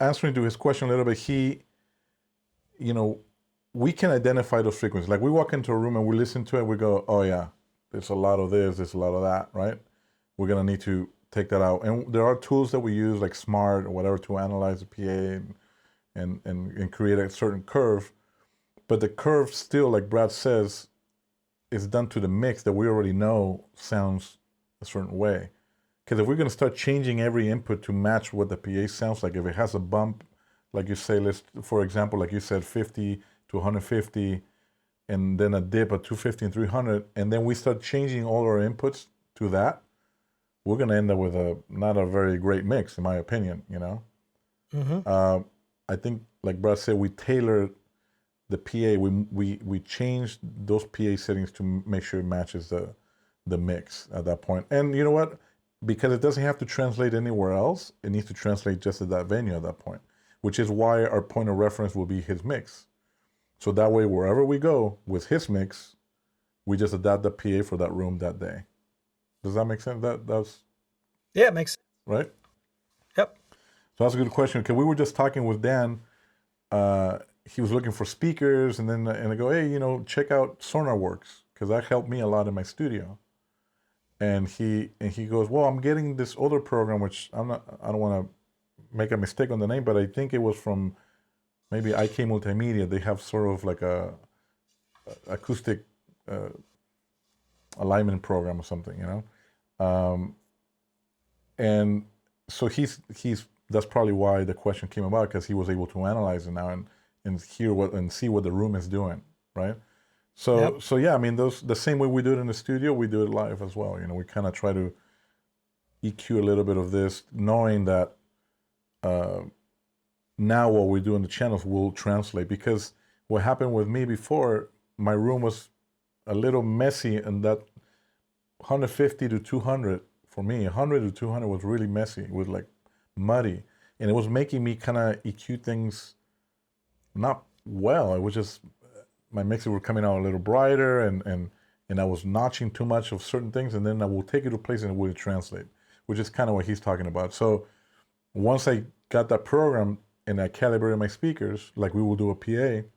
answering to his question a little bit, we can identify those frequencies. Like we walk into a room and we listen to it, we go, oh yeah, there's a lot of this, there's a lot of that, right? We're gonna need to take that out. And there are tools that we use like SMART or whatever to analyze the PA and create a certain curve. But the curve still, like Brad says, is done to the mix that we already know sounds a certain way. Because if we're going to start changing every input to match what the PA sounds like, if it has a bump, like you say, for example, like you said, 50 to 150, and then a dip at 250 and 300, and then we start changing all our inputs to that, we're going to end up with not a very great mix, in my opinion, Mm-hmm. I think, like Brad said, we tailored the PA. We changed those PA settings to make sure it matches the mix at that point. And you know what? Because it doesn't have to translate anywhere else, it needs to translate just at that venue at that point, which is why our point of reference will be his mix. So that way, wherever we go with his mix, we just adapt the PA for that room that day. Does that make sense? That's Yeah, it makes sense. right. Yep. So that's a good question. Because we were just talking with Dan. He was looking for speakers, and I go, hey, check out SonarWorks because that helped me a lot in my studio. And he goes, well, I'm getting this other program, which I don't want to make a mistake on the name, but I think it was from maybe IK Multimedia. They have sort of like a acoustic alignment program or something, and so he's that's probably why the question came about, because he was able to analyze it now and hear and see what the room is doing, right? So Yep. yeah, I mean, the same way we do it in the studio, we do it live as well. We kind of try to EQ a little bit of this, knowing that now what we do in the channels will translate. Because what happened with me before, my room was a little messy, and that 150 to 200 for me, 100 to 200 was really messy, with like muddy, and it was making me kind of EQ things not well. It was just my mixes were coming out a little brighter, and I was notching too much of certain things, and then I will take it to a place and it will translate, which is kind of what he's talking about. So once I got that program and I calibrated my speakers, like we will do a PA,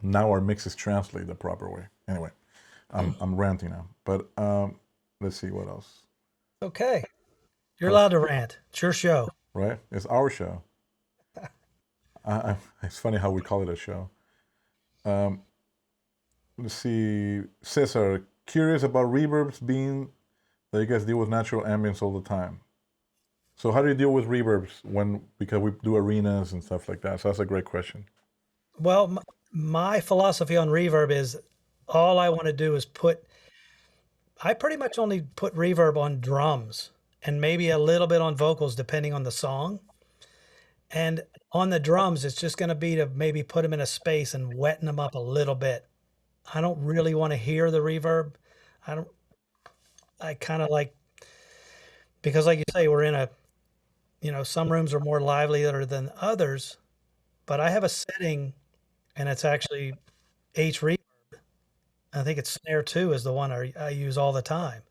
now our mixes translate the proper way. Anyway, I'm ranting now, but let's see what else. Okay. You're allowed to rant. It's your show. Right? It's our show. It's funny how we call it a show. Let's see. Cesar, curious about reverbs, being that you guys deal with natural ambience all the time. So how do you deal with reverbs because we do arenas and stuff like that? So that's a great question. Well, my philosophy on reverb is all I want to do is I pretty much only put reverb on drums and maybe a little bit on vocals, depending on the song. And on the drums, it's just going to be to maybe put them in a space and wetten them up a little bit. I don't really want to hear the reverb. I kind of like, because like you say, we're in some rooms are more lively than others, but I have a setting and it's actually H reverb. I think it's Snare 2 is the one I use all the time.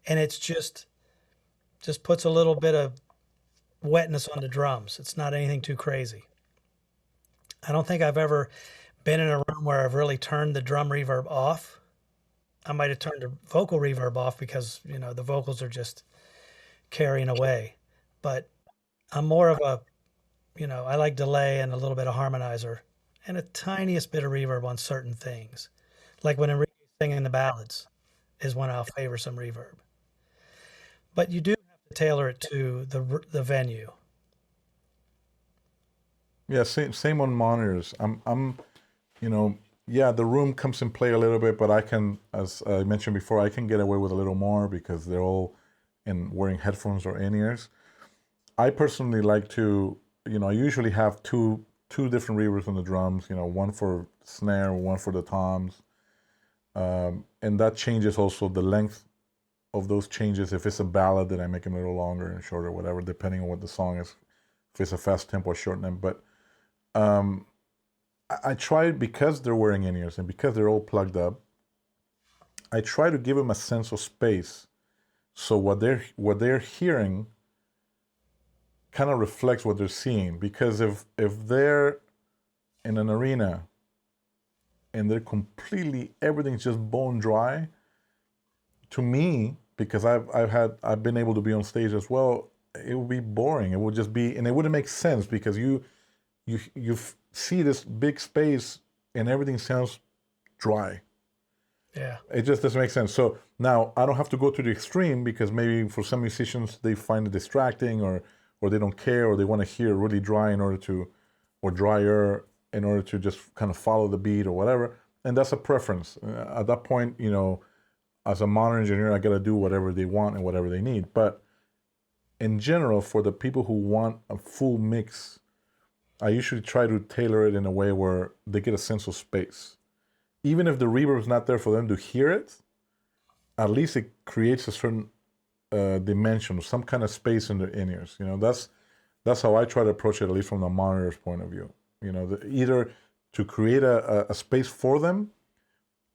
And it's just puts a little bit of wetness on the drums. It's not anything too crazy. I don't think I've ever been in a room where I've really turned the drum reverb off. I might have turned the vocal reverb off because, the vocals are just carrying away. But I'm more of I like delay and a little bit of harmonizer and a tiniest bit of reverb on certain things. Like when Enrique's singing the ballads is when I'll favor some reverb. But you do have to tailor it to the venue. Yeah, same on monitors. Yeah, the room comes in play a little bit, but I can, as I mentioned before, I can get away with a little more because they're all wearing headphones or in-ears. I personally like to, I usually have two different reverbs on the drums, one for snare, one for the toms. And that changes also the length of those changes. If it's a ballad, then I make them a little longer and shorter, whatever, depending on what the song is. If it's a fast tempo, I shorten them. But I try, because they're wearing in-ears and because they're all plugged up, I try to give them a sense of space. So what they're hearing kind of reflects what they're seeing. Because if they're in an arena and they're everything's just bone dry, to me, because I've been able to be on stage as well, it would be boring. It would just be, and it wouldn't make sense because you see this big space and everything sounds dry. Yeah. It just doesn't make sense. So now I don't have to go to the extreme, because maybe for some musicians they find it distracting, or they don't care, or they want to hear really dry or drier in order to just kind of follow the beat or whatever. And that's a preference. At that point, as a monitor engineer, I got to do whatever they want and whatever they need. But in general, for the people who want a full mix, I usually try to tailor it in a way where they get a sense of space. Even if the reverb is not there for them to hear it, at least it creates a certain dimension, some kind of space in their in-ears. That's how I try to approach it, at least from the monitor's point of view. Either to create a space for them,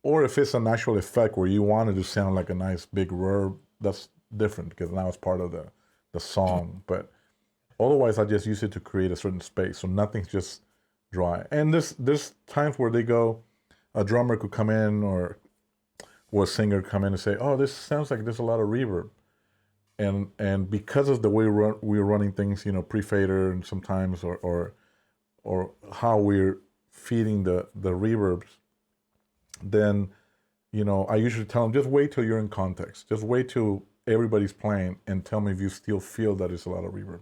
or if it's an actual effect where you want it to sound like a nice big reverb, that's different because now it's part of the song. But otherwise, I just use it to create a certain space, so nothing's just dry. And there's times where a drummer could come in or a singer come in and say, "Oh, this sounds like there's a lot of reverb," and because of the way we're running things, pre-fader and sometimes or how we're feeding the reverbs, then I usually tell them, just wait till you're in context, just wait till everybody's playing and tell me if you still feel that it's a lot of reverb.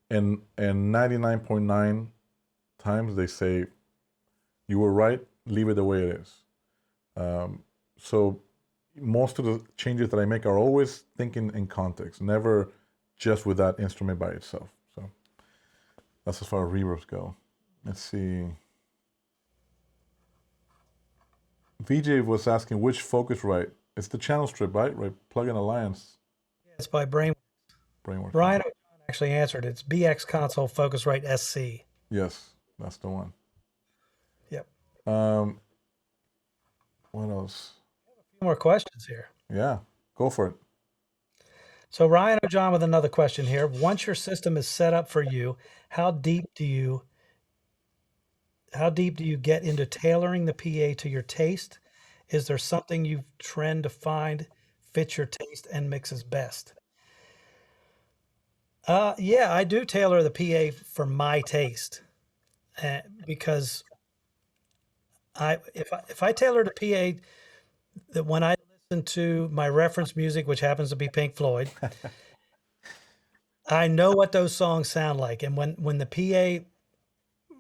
And 99.9 times they say, you were right, leave it the way it is. So most of the changes that I make are always thinking in context, never just with that instrument by itself. So that's as far as reverbs go. Let's see. VJ was asking which Focusrite. It's the channel strip, right? Right. Plug-in Alliance. It's by Brainworks. Ryan actually answered. It's BX Console Focusrite SC. Yes, that's the one. Yep. What else? A few more questions here. Yeah, go for it. So Ryan O'John with another question here. Once your system is set up for you, how deep do you get into tailoring the PA to your taste? Is there something you trend to find fits your taste and mixes best? Yeah, I do tailor the PA for my taste, because if I tailor the PA, that when I listen to my reference music, which happens to be Pink Floyd, I know what those songs sound like, and when the PA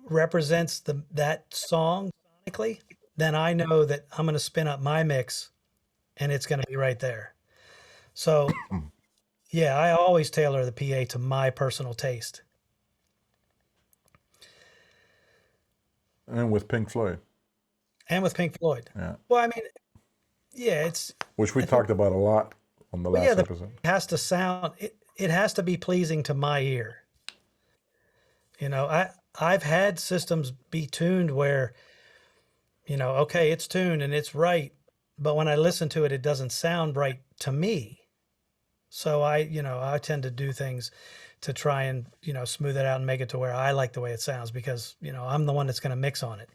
represents that song sonically, then I know that I'm going to spin up my mix, and it's going to be right there. So, yeah, I always tailor the PA to my personal taste. And with Pink Floyd. Yeah. Well, I mean, yeah, which we talked about a lot on the last episode. It has to sound. It has to be pleasing to my ear. I've had systems be tuned where, okay, it's tuned and it's right, but when I listen to it, it doesn't sound right to me. So I tend to do things to try and, smooth it out and make it to where I like the way it sounds, because, I'm the one that's going to mix on it.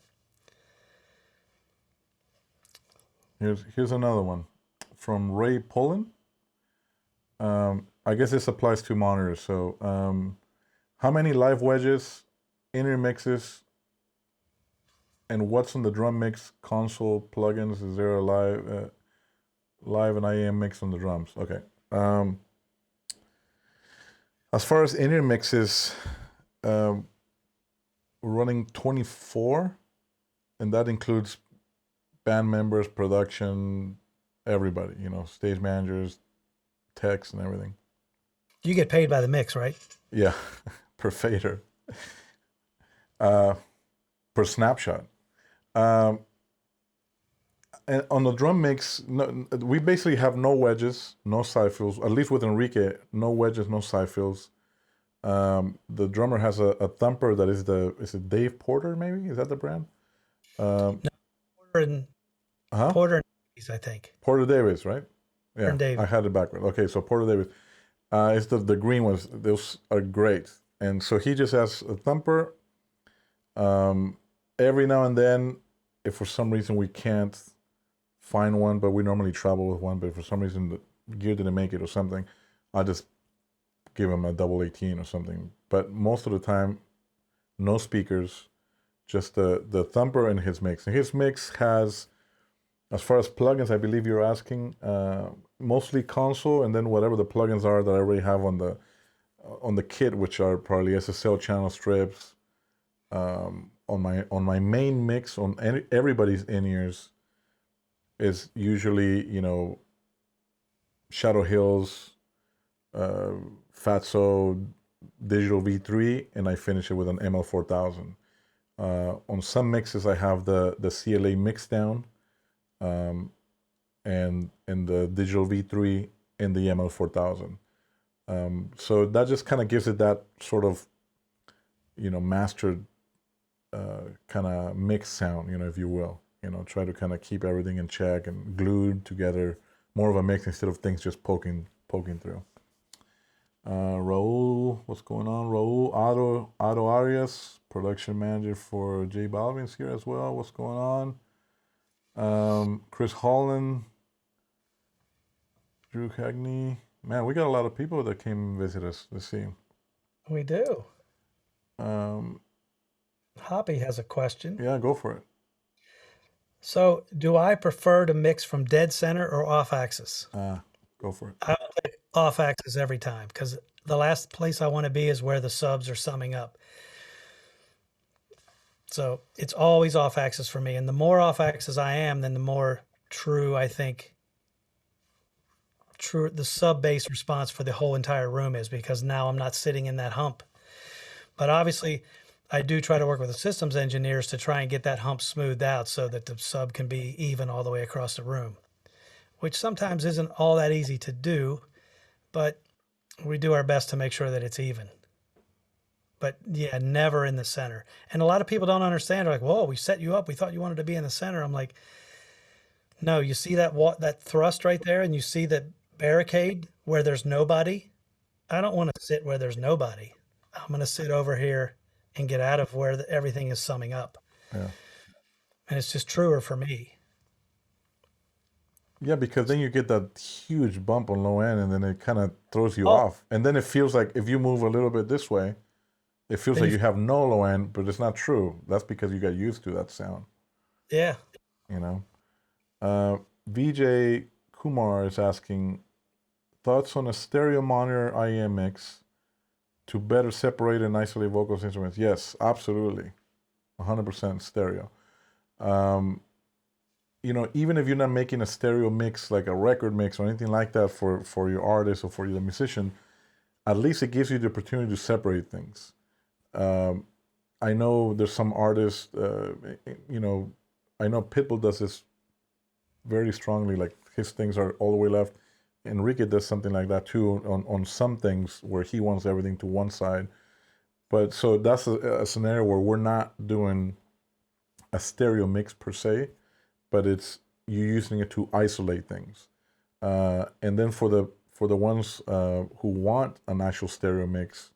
Here's another one from Ray Pullen. I guess this applies to monitors. So how many live wedges, inner mixes, and what's on the drum mix console plugins? Is there a live and IEM mix on the drums? Okay. As far as inner mixes, we're running 24, and that includes band members, production, everybody, stage managers, techs, and everything. You get paid by the mix, right? Yeah, per fader, per snapshot. And on the drum mix, we basically have no wedges, no side fills. At least with Enrique, no wedges, no side fills. The drummer has a thumper that is it Dave Porter? Maybe is that the brand? No, Porter and Davies, I think. Porter Davies, right? Yeah, Davies. I had it backward. Okay, so Porter Davies. It's the green ones. Those are great. And so he just has a thumper. Every now and then, if for some reason we can't find one, but we normally travel with one, but for some reason the gear didn't make it or something, I just give him a double 18 or something. But most of the time, no speakers, just the thumper and his mix. And his mix has, as far as plugins, I believe you're asking, mostly console, and then whatever the plugins are that I already have on the kit, which are probably SSL channel strips. On my main mix on everybody's in-ears is usually Shadow Hills, Fatso, Digital V3, and I finish it with an ML4000. On some mixes I have the CLA Mixdown, and the Digital V3 and the ML4000. So that just kind of gives it that sort of mastered kind of mix sound, if you will. Try to kind of keep everything in check and glued together, more of a mix instead of things just poking through. Raul, what's going on? Raul Otto Arias, production manager for J Balvin's here as well. What's going on? Chris Holland, Drew Cagney. Man, we got a lot of people that came and visit us. Let's see. We do. Um, Hoppy has a question. yeah, go for it. So, do I prefer to mix from dead center or off axis? Go for it. I will take off axis every time because the last place I want to be is where the subs are summing up. So it's always off axis for me. And the more off axis I am, then the more true I think the sub bass response for the whole entire room is, because now I'm not sitting in that hump. But obviously, I do try to work with the systems engineers to try and get that hump smoothed out so that the sub can be even all the way across the room, which sometimes isn't all that easy to do, but we do our best to make sure that it's even. But yeah, never in the center. And a lot of people don't understand. They're like, whoa, we set you up. We thought you wanted to be in the center. I'm like, no, you see that thrust right there, and you see the barricade where there's nobody? I don't want to sit where there's nobody. I'm going to sit over here and get out of where everything is summing up. Yeah. And it's just truer for me. Yeah, because then you get that huge bump on low end, and then it kind of throws you off. And then it feels like if you move a little bit this way, it feels like you have no low end, but it's not true. That's because you got used to that sound. Yeah. VJ Kumar is asking, thoughts on a stereo monitor IEM mix to better separate and isolate vocals instruments? Yes, absolutely. 100% stereo. Even if you're not making a stereo mix, like a record mix or anything like that for your artist or for the musician, at least it gives you the opportunity to separate things. I know there's some artists, I know Pitbull does this very strongly, like his things are all the way left. Enrique does something like that too on some things where he wants everything to one side. But so that's a scenario where we're not doing a stereo mix per se, but it's you using it to isolate things. And then for the ones who want an actual stereo mix,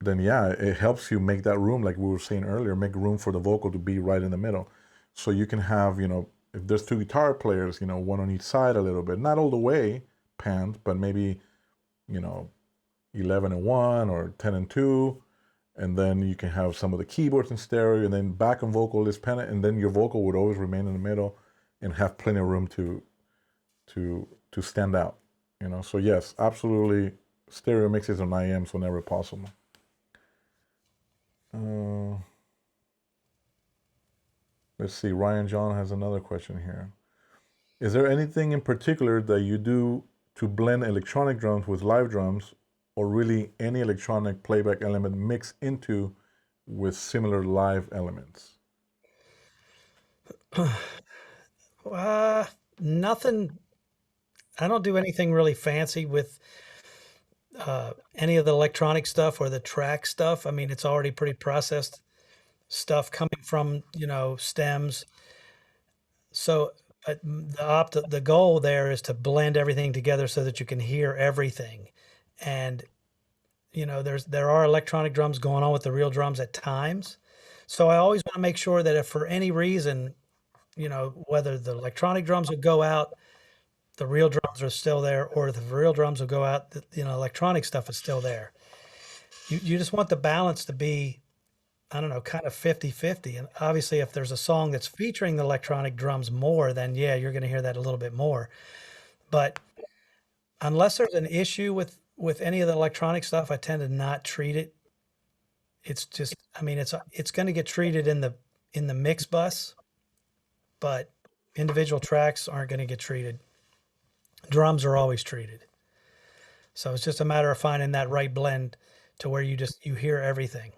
then yeah, it helps you make that room, like we were saying earlier, make room for the vocal to be right in the middle. So you can have, if there's two guitar players, one on each side a little bit, not all the way panned, but maybe, 11 and 1 or 10 and 2. And then you can have some of the keyboards in stereo, and then back and vocal is panned, and then your vocal would always remain in the middle and have plenty of room to stand out. So yes, absolutely, stereo mixes on IEMs whenever possible. Let's see, Ryan John has another question here. Is there anything in particular that you do to blend electronic drums with live drums, or really any electronic playback element mixed into with similar live elements? Nothing. I don't do anything really fancy with any of the electronic stuff or the track stuff. I mean, it's already pretty processed stuff coming from, stems. So the goal there is to blend everything together so that you can hear everything. And, there are electronic drums going on with the real drums at times. So I always want to make sure that if for any reason, whether the electronic drums would go out, the real drums are still there, or if the real drums will go out, electronic stuff is still there. You just want the balance to be, I don't know, kind of 50-50. And obviously, if there's a song that's featuring the electronic drums more, then yeah, you're going to hear that a little bit more. But unless there's an issue with any of the electronic stuff, I tend to not treat it. It's just, it's going to get treated in the mix bus, but individual tracks aren't going to get treated. Drums are always treated. So it's just a matter of finding that right blend to where you hear everything.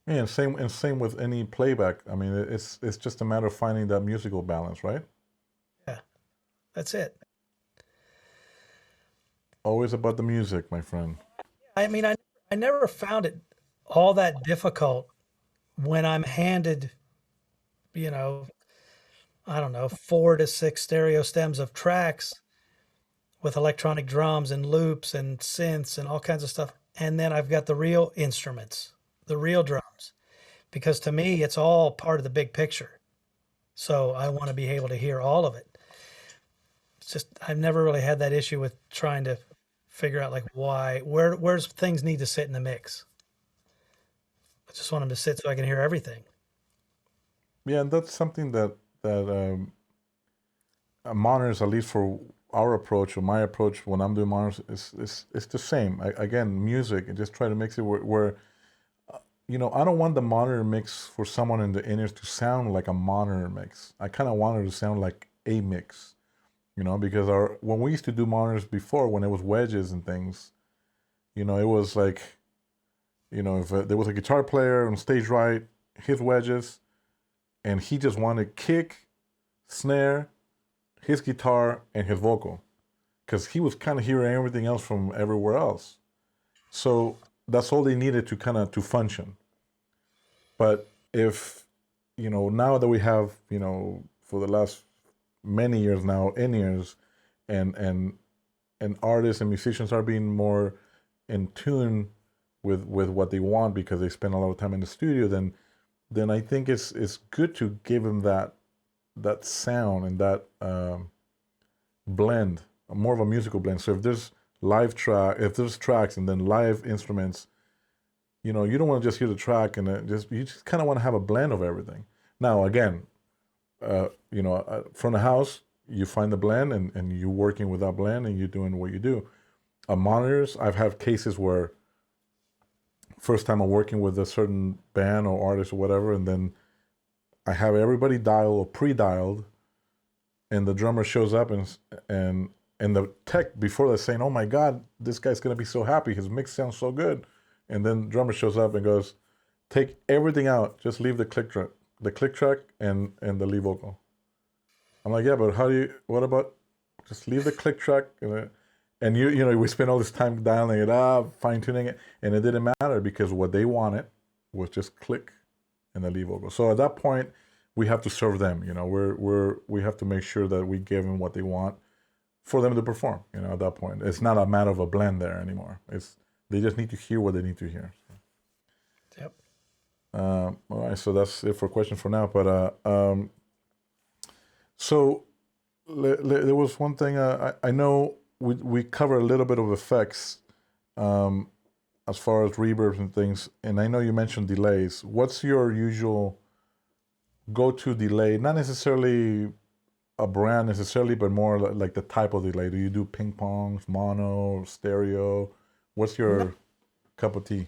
Yeah, and same with any playback. It's just a matter of finding that musical balance, right? Yeah, that's it. Always about the music, my friend. I never found it all that difficult when I'm handed, you know, I don't know, 4 to 6 stereo stems of tracks with electronic drums and loops and synths and all kinds of stuff. And then I've got the real instruments, the real drums, because to me, it's all part of the big picture. So I want to be able to hear all of it. It's just, I've never really had that issue with trying to figure out like where's things need to sit in the mix. I just want them to sit so I can hear everything. Yeah, and that's something that monitors, at least for our approach or my approach when I'm doing monitors, is the same. Again, music, and just try to mix it where I don't want the monitor mix for someone in the in-ears to sound like a monitor mix. I kind of want it to sound like a mix, because when we used to do monitors before, when it was wedges and things, it was like, if there was a guitar player on stage right, his wedges, and he just wanted kick, snare, his guitar, and his vocal, because he was kind of hearing everything else from everywhere else. So that's all they needed to function. But if now that we have for the last many years now in-ears, and artists and musicians are being more in tune with what they want because they spend a lot of time in the studio, then I think it's good to give them that sound and that blend, more of a musical blend. So if there's if there's tracks and then live instruments, you don't want to just hear the track and you just kind of want to have a blend of everything. Now again, from the house, you find the blend and you're working with that blend and you're doing what you do. Monitors, I've had cases where first time I'm working with a certain band or artist or whatever, and then I have everybody dialed or pre-dialed, and the drummer shows up and the tech before they're saying, "Oh my God, this guy's gonna be so happy. His mix sounds so good," and then the drummer shows up and goes, "Take everything out. Just leave the click track and the lead vocal." I'm like, "Yeah, but what about just leave the click track?" And we spent all this time dialing it up, fine tuning it, and it didn't matter because what they wanted was just click and the lead vocal. So at that point, we have to serve them. We have to make sure that we give them what they want for them to perform. At that point, it's not a matter of a blend there anymore. They just need to hear what they need to hear. Yep. All right, so that's it for questions for now. But so there was one thing I know we cover a little bit of effects as far as reverbs and things, and I know you mentioned delays. What's your usual go-to delay? Not necessarily a brand necessarily, but more like the type of delay. Do you do ping pongs, mono, stereo? What's your cup of tea?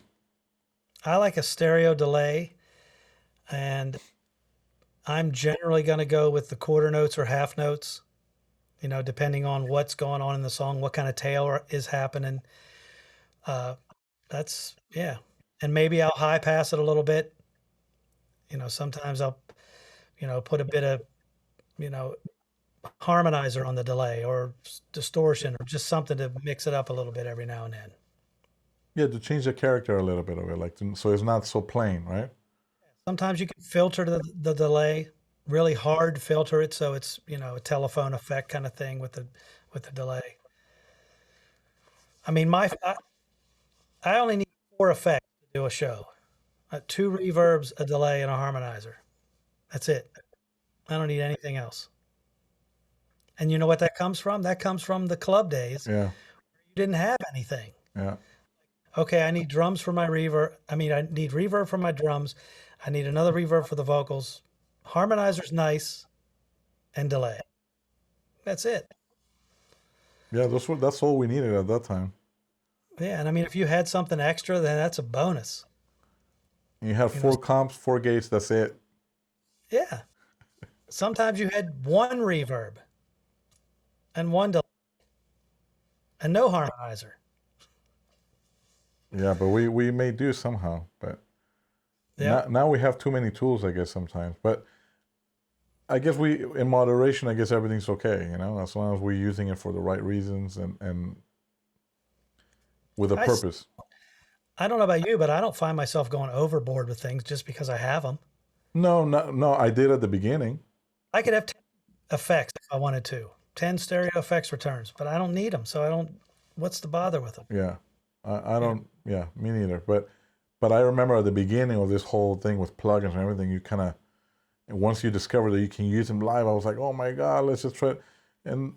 I like a stereo delay, and I'm generally going to go with the quarter notes or half notes, depending on what's going on in the song, what kind of tail is happening. Yeah. And maybe I'll high pass it a little bit. Sometimes I'll, put a bit of, harmonizer on the delay or distortion or just something to mix it up a little bit every now and then. Yeah, to change the character a little bit of it, so it's not so plain, right? Sometimes you can filter the delay, really hard filter it so it's a telephone effect kind of thing with the delay. I mean, I only need 4 effects to do a show: 2 reverbs, a delay, and a harmonizer. That's it. I don't need anything else. And you know what that comes from? That comes from the club days. Yeah. You didn't have anything. Yeah. Okay, I need drums for my reverb. I need reverb for my drums. I need another reverb for the vocals. Harmonizer's nice, and delay. That's it. Yeah, that's all we needed at that time. Yeah, and I mean, if you had something extra, then that's a bonus. You have 4 comps, 4 gates. That's it. Yeah. Sometimes you had 1 reverb and 1 delay and no harmonizer. Yeah, but we may do somehow. But now we have too many tools, I guess, sometimes. But I guess in moderation, I guess everything's okay, as long as we're using it for the right reasons and with a purpose. I don't know about you, but I don't find myself going overboard with things just because I have them. No, no, no. I did at the beginning. I could have 10 effects if I wanted to, 10 stereo effects returns, but I don't need them. So I don't, what's the bother with them? Yeah, I You know? don't. Yeah, me neither. But I remember at the beginning of this whole thing with plugins and everything, you kind of once you discover that you can use them live, I was like, oh my god, let's just try. And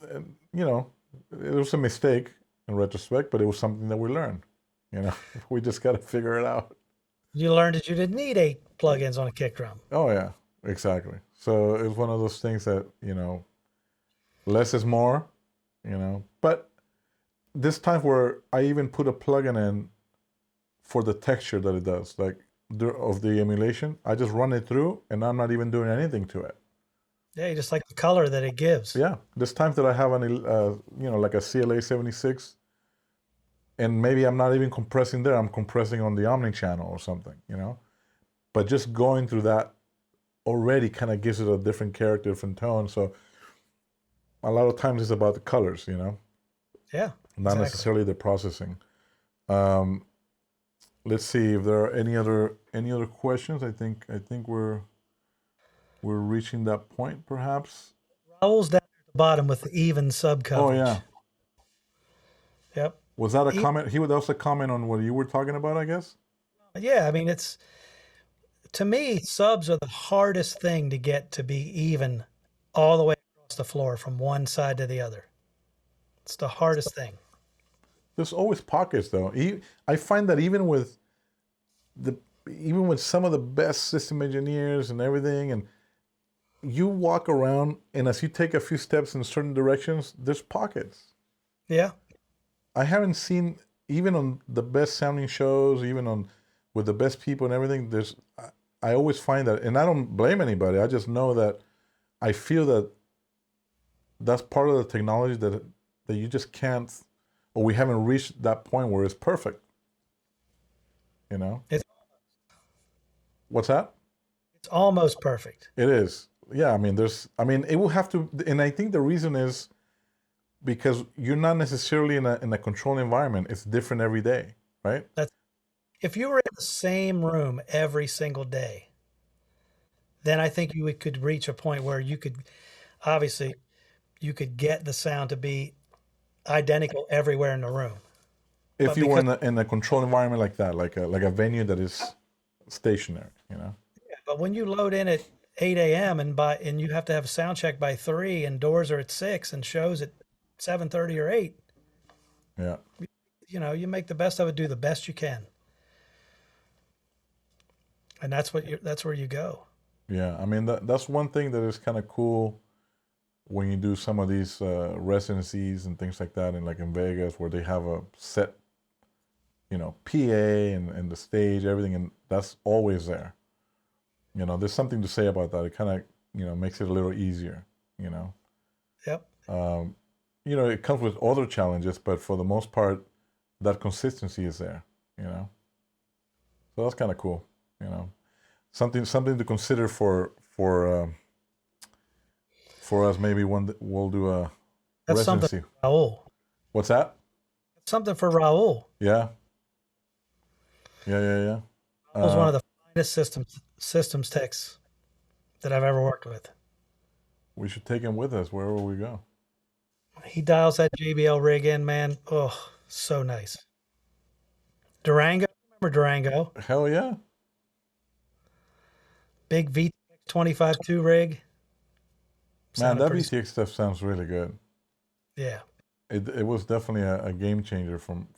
you know, it was a mistake in retrospect, but it was something that we learned. You know, we just got to figure it out. You learned that you didn't need 8 plugins on a kick drum. Oh yeah, exactly. So it was one of those things that less is more. But this time where I even put a plugin in for the texture that it does, like of the emulation, I just run it through, and I'm not even doing anything to it. Yeah, you just like the color that it gives. Yeah, there's times that I have like a CLA 76, and maybe I'm not even compressing there. I'm compressing on the Omni channel or something. But just going through that already kind of gives it a different character, different tone. So a lot of times it's about the colors, Yeah, not exactly. necessarily the processing. Um, let's see if there are any other questions. I think we're reaching that point, perhaps. Raul's down at the bottom with the even sub Oh coverage. yeah, Yep. was that a E- comment? That was a comment on what you were talking about, I guess. Yeah, I mean, to me, subs are the hardest thing to get to be even all the way across the floor from one side to the other. It's the hardest thing. There's always pockets, though. I find that the even with some of the best system engineers and everything, and you walk around, and as you take a few steps in certain directions, there's pockets. Yeah. I haven't seen even on the best sounding shows, even on with the best people and everything. I always find that, and I don't blame anybody. I just know that I feel that that's part of the technology that you just can't, or we haven't reached that point where it's perfect. You know It's what's that? it's almost perfect. It is. Yeah, I mean, it will have to, and I think the reason is because you're not necessarily in a controlled environment. It's different every day, right? That's if you were in the same room every single day, then I think could reach a point where you could obviously you could get the sound to be identical everywhere in the room. If But you were because in a controlled environment like that, like a venue that is stationary. but when you load in at 8 a.m. and you have to have a sound check by 3 and doors are at 6 and shows at 7:30 or 8, Yeah, you make the best of it, do the best you can. And that's where you go. yeah. I mean, that's one thing that is kind of cool when you do some of these residencies and things like that, and like in Vegas where they have a set, PA and the stage, everything, and that's always there. There's something to say about that. It kind of, makes it a little easier. You know, Yep. um, it comes with other challenges, but for the most part, that consistency is there. You know, so that's kind of cool. You know, something to consider for us. Maybe we'll do a That's something residency. for Raul. What's that? That's something for Raul. Yeah, yeah. Raul's one Uh, of the finest systems techs that I've ever worked with. we should take him with us wherever we go. He dials that JBL rig in, man. Oh, so nice. Durango, remember Durango? Hell yeah, Big VTX 25.2 rig. man. Sounded That pretty. VTX stuff sounds really good. Yeah. It was definitely a game changer from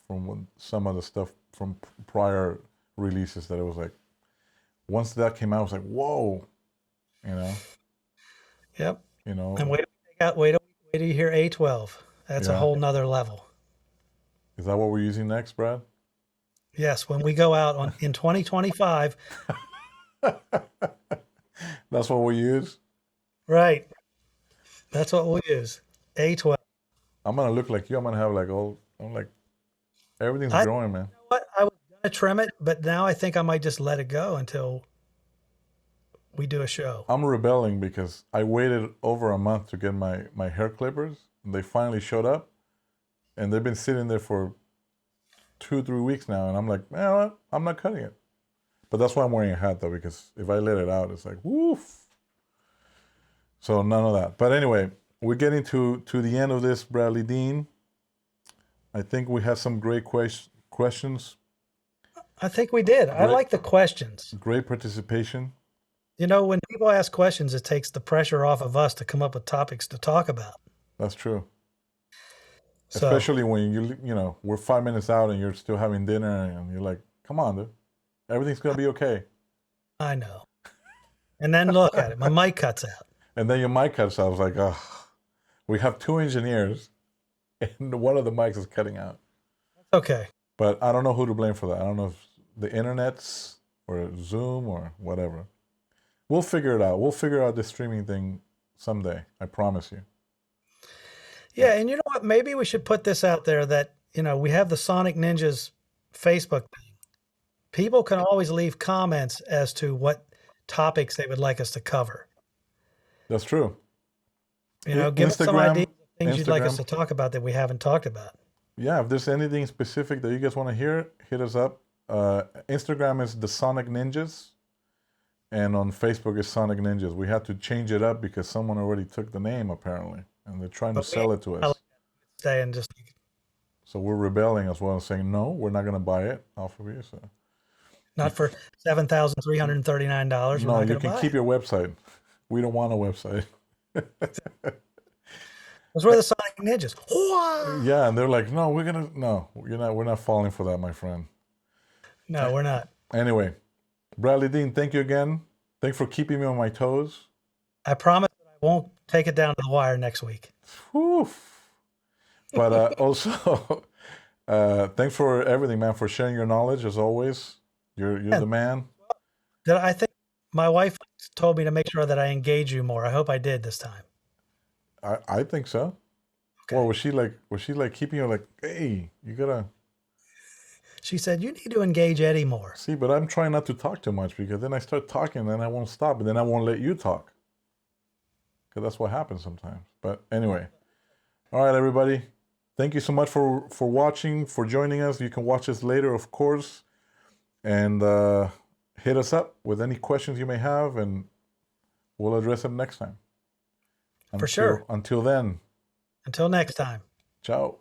some of the stuff from prior releases that it was like once that came out, I was like, whoa, you know, Yep. you And know, wait till you hear A12. That's a yeah. whole nother level. Is that what we're using next, Brad? Yes, when we go out in 2025, That's what we use. right? That's what we'll use. A12. I'm gonna look like you. I'm gonna have like all. I'm like everything's I you growing, man. know what? I was gonna trim it, but now I think I might just let it go until we do a show. I'm rebelling because I waited over a month to get my hair clippers, and they finally showed up, and they've been sitting there for 2-3 weeks now, and I'm like, well, I'm not cutting it. But that's why I'm wearing a hat though, because if I let it out, it's like woof. So none of that. But anyway, we're getting to the end of this, Bradley Dean. I think we had some great questions, I think we did. I Great. like the questions. great participation. You know, when people ask questions, it takes the pressure off of us to come up with topics to talk about. That's true. So Especially when we're 5 minutes out and you're still having dinner and you're like, come on, dude, everything's gonna be okay. I know. And then look at it. My mic cuts out. And then your mic cuts out. I was like, oh, we have 2 engineers, and one of the mics is cutting out. Okay. But I don't know who to blame for that. I don't know if the internet's or Zoom or whatever. We'll figure it out. We'll figure out this streaming thing someday. I promise you. Yeah, and you know what? Maybe we should put this out there that, we have the Sonic Ninjas Facebook thing. People can always leave comments as to what topics they would like us to cover. That's true. Give us some Instagram- ideas of things you'd like us Instagram. to talk about that we haven't talked about. Yeah, if there's anything specific that you guys want to hear, hit us up. Instagram is the Sonic Ninjas, and on Facebook is Sonic Ninjas. We had to change it up because someone already took the name apparently, and they're trying to But we- sell it to us. Stay and just So we're rebelling as well, saying no, we're not going to buy it off of you. So not for $7,339. no, you can keep your website. We don't want a website. Because we're the Sonic Ninjas. Whoa! Yeah, and they're like, no, we're not falling for that, my friend. No, we're not. Anyway, Bradley Dean, thank you again. Thanks for keeping me on my toes. I promise that I won't take it down to the wire next week. Whew. But also, thanks for everything, man, for sharing your knowledge as always. You're the man. I think my wife told me to make sure that I engage you more. I hope I did this time. I think so. Okay. Or was she like keeping you like, hey, you gotta She said, you need to engage Eddie more. see, but I'm trying not to talk too much because then I start talking and then I won't stop, and then I won't let you talk. Because that's what happens sometimes. But anyway. All right, everybody. Thank you so much for watching, for joining us. You can watch us later, of course. And hit us up with any questions you may have, and we'll address them next time. For sure. Until then, Until next time. ciao.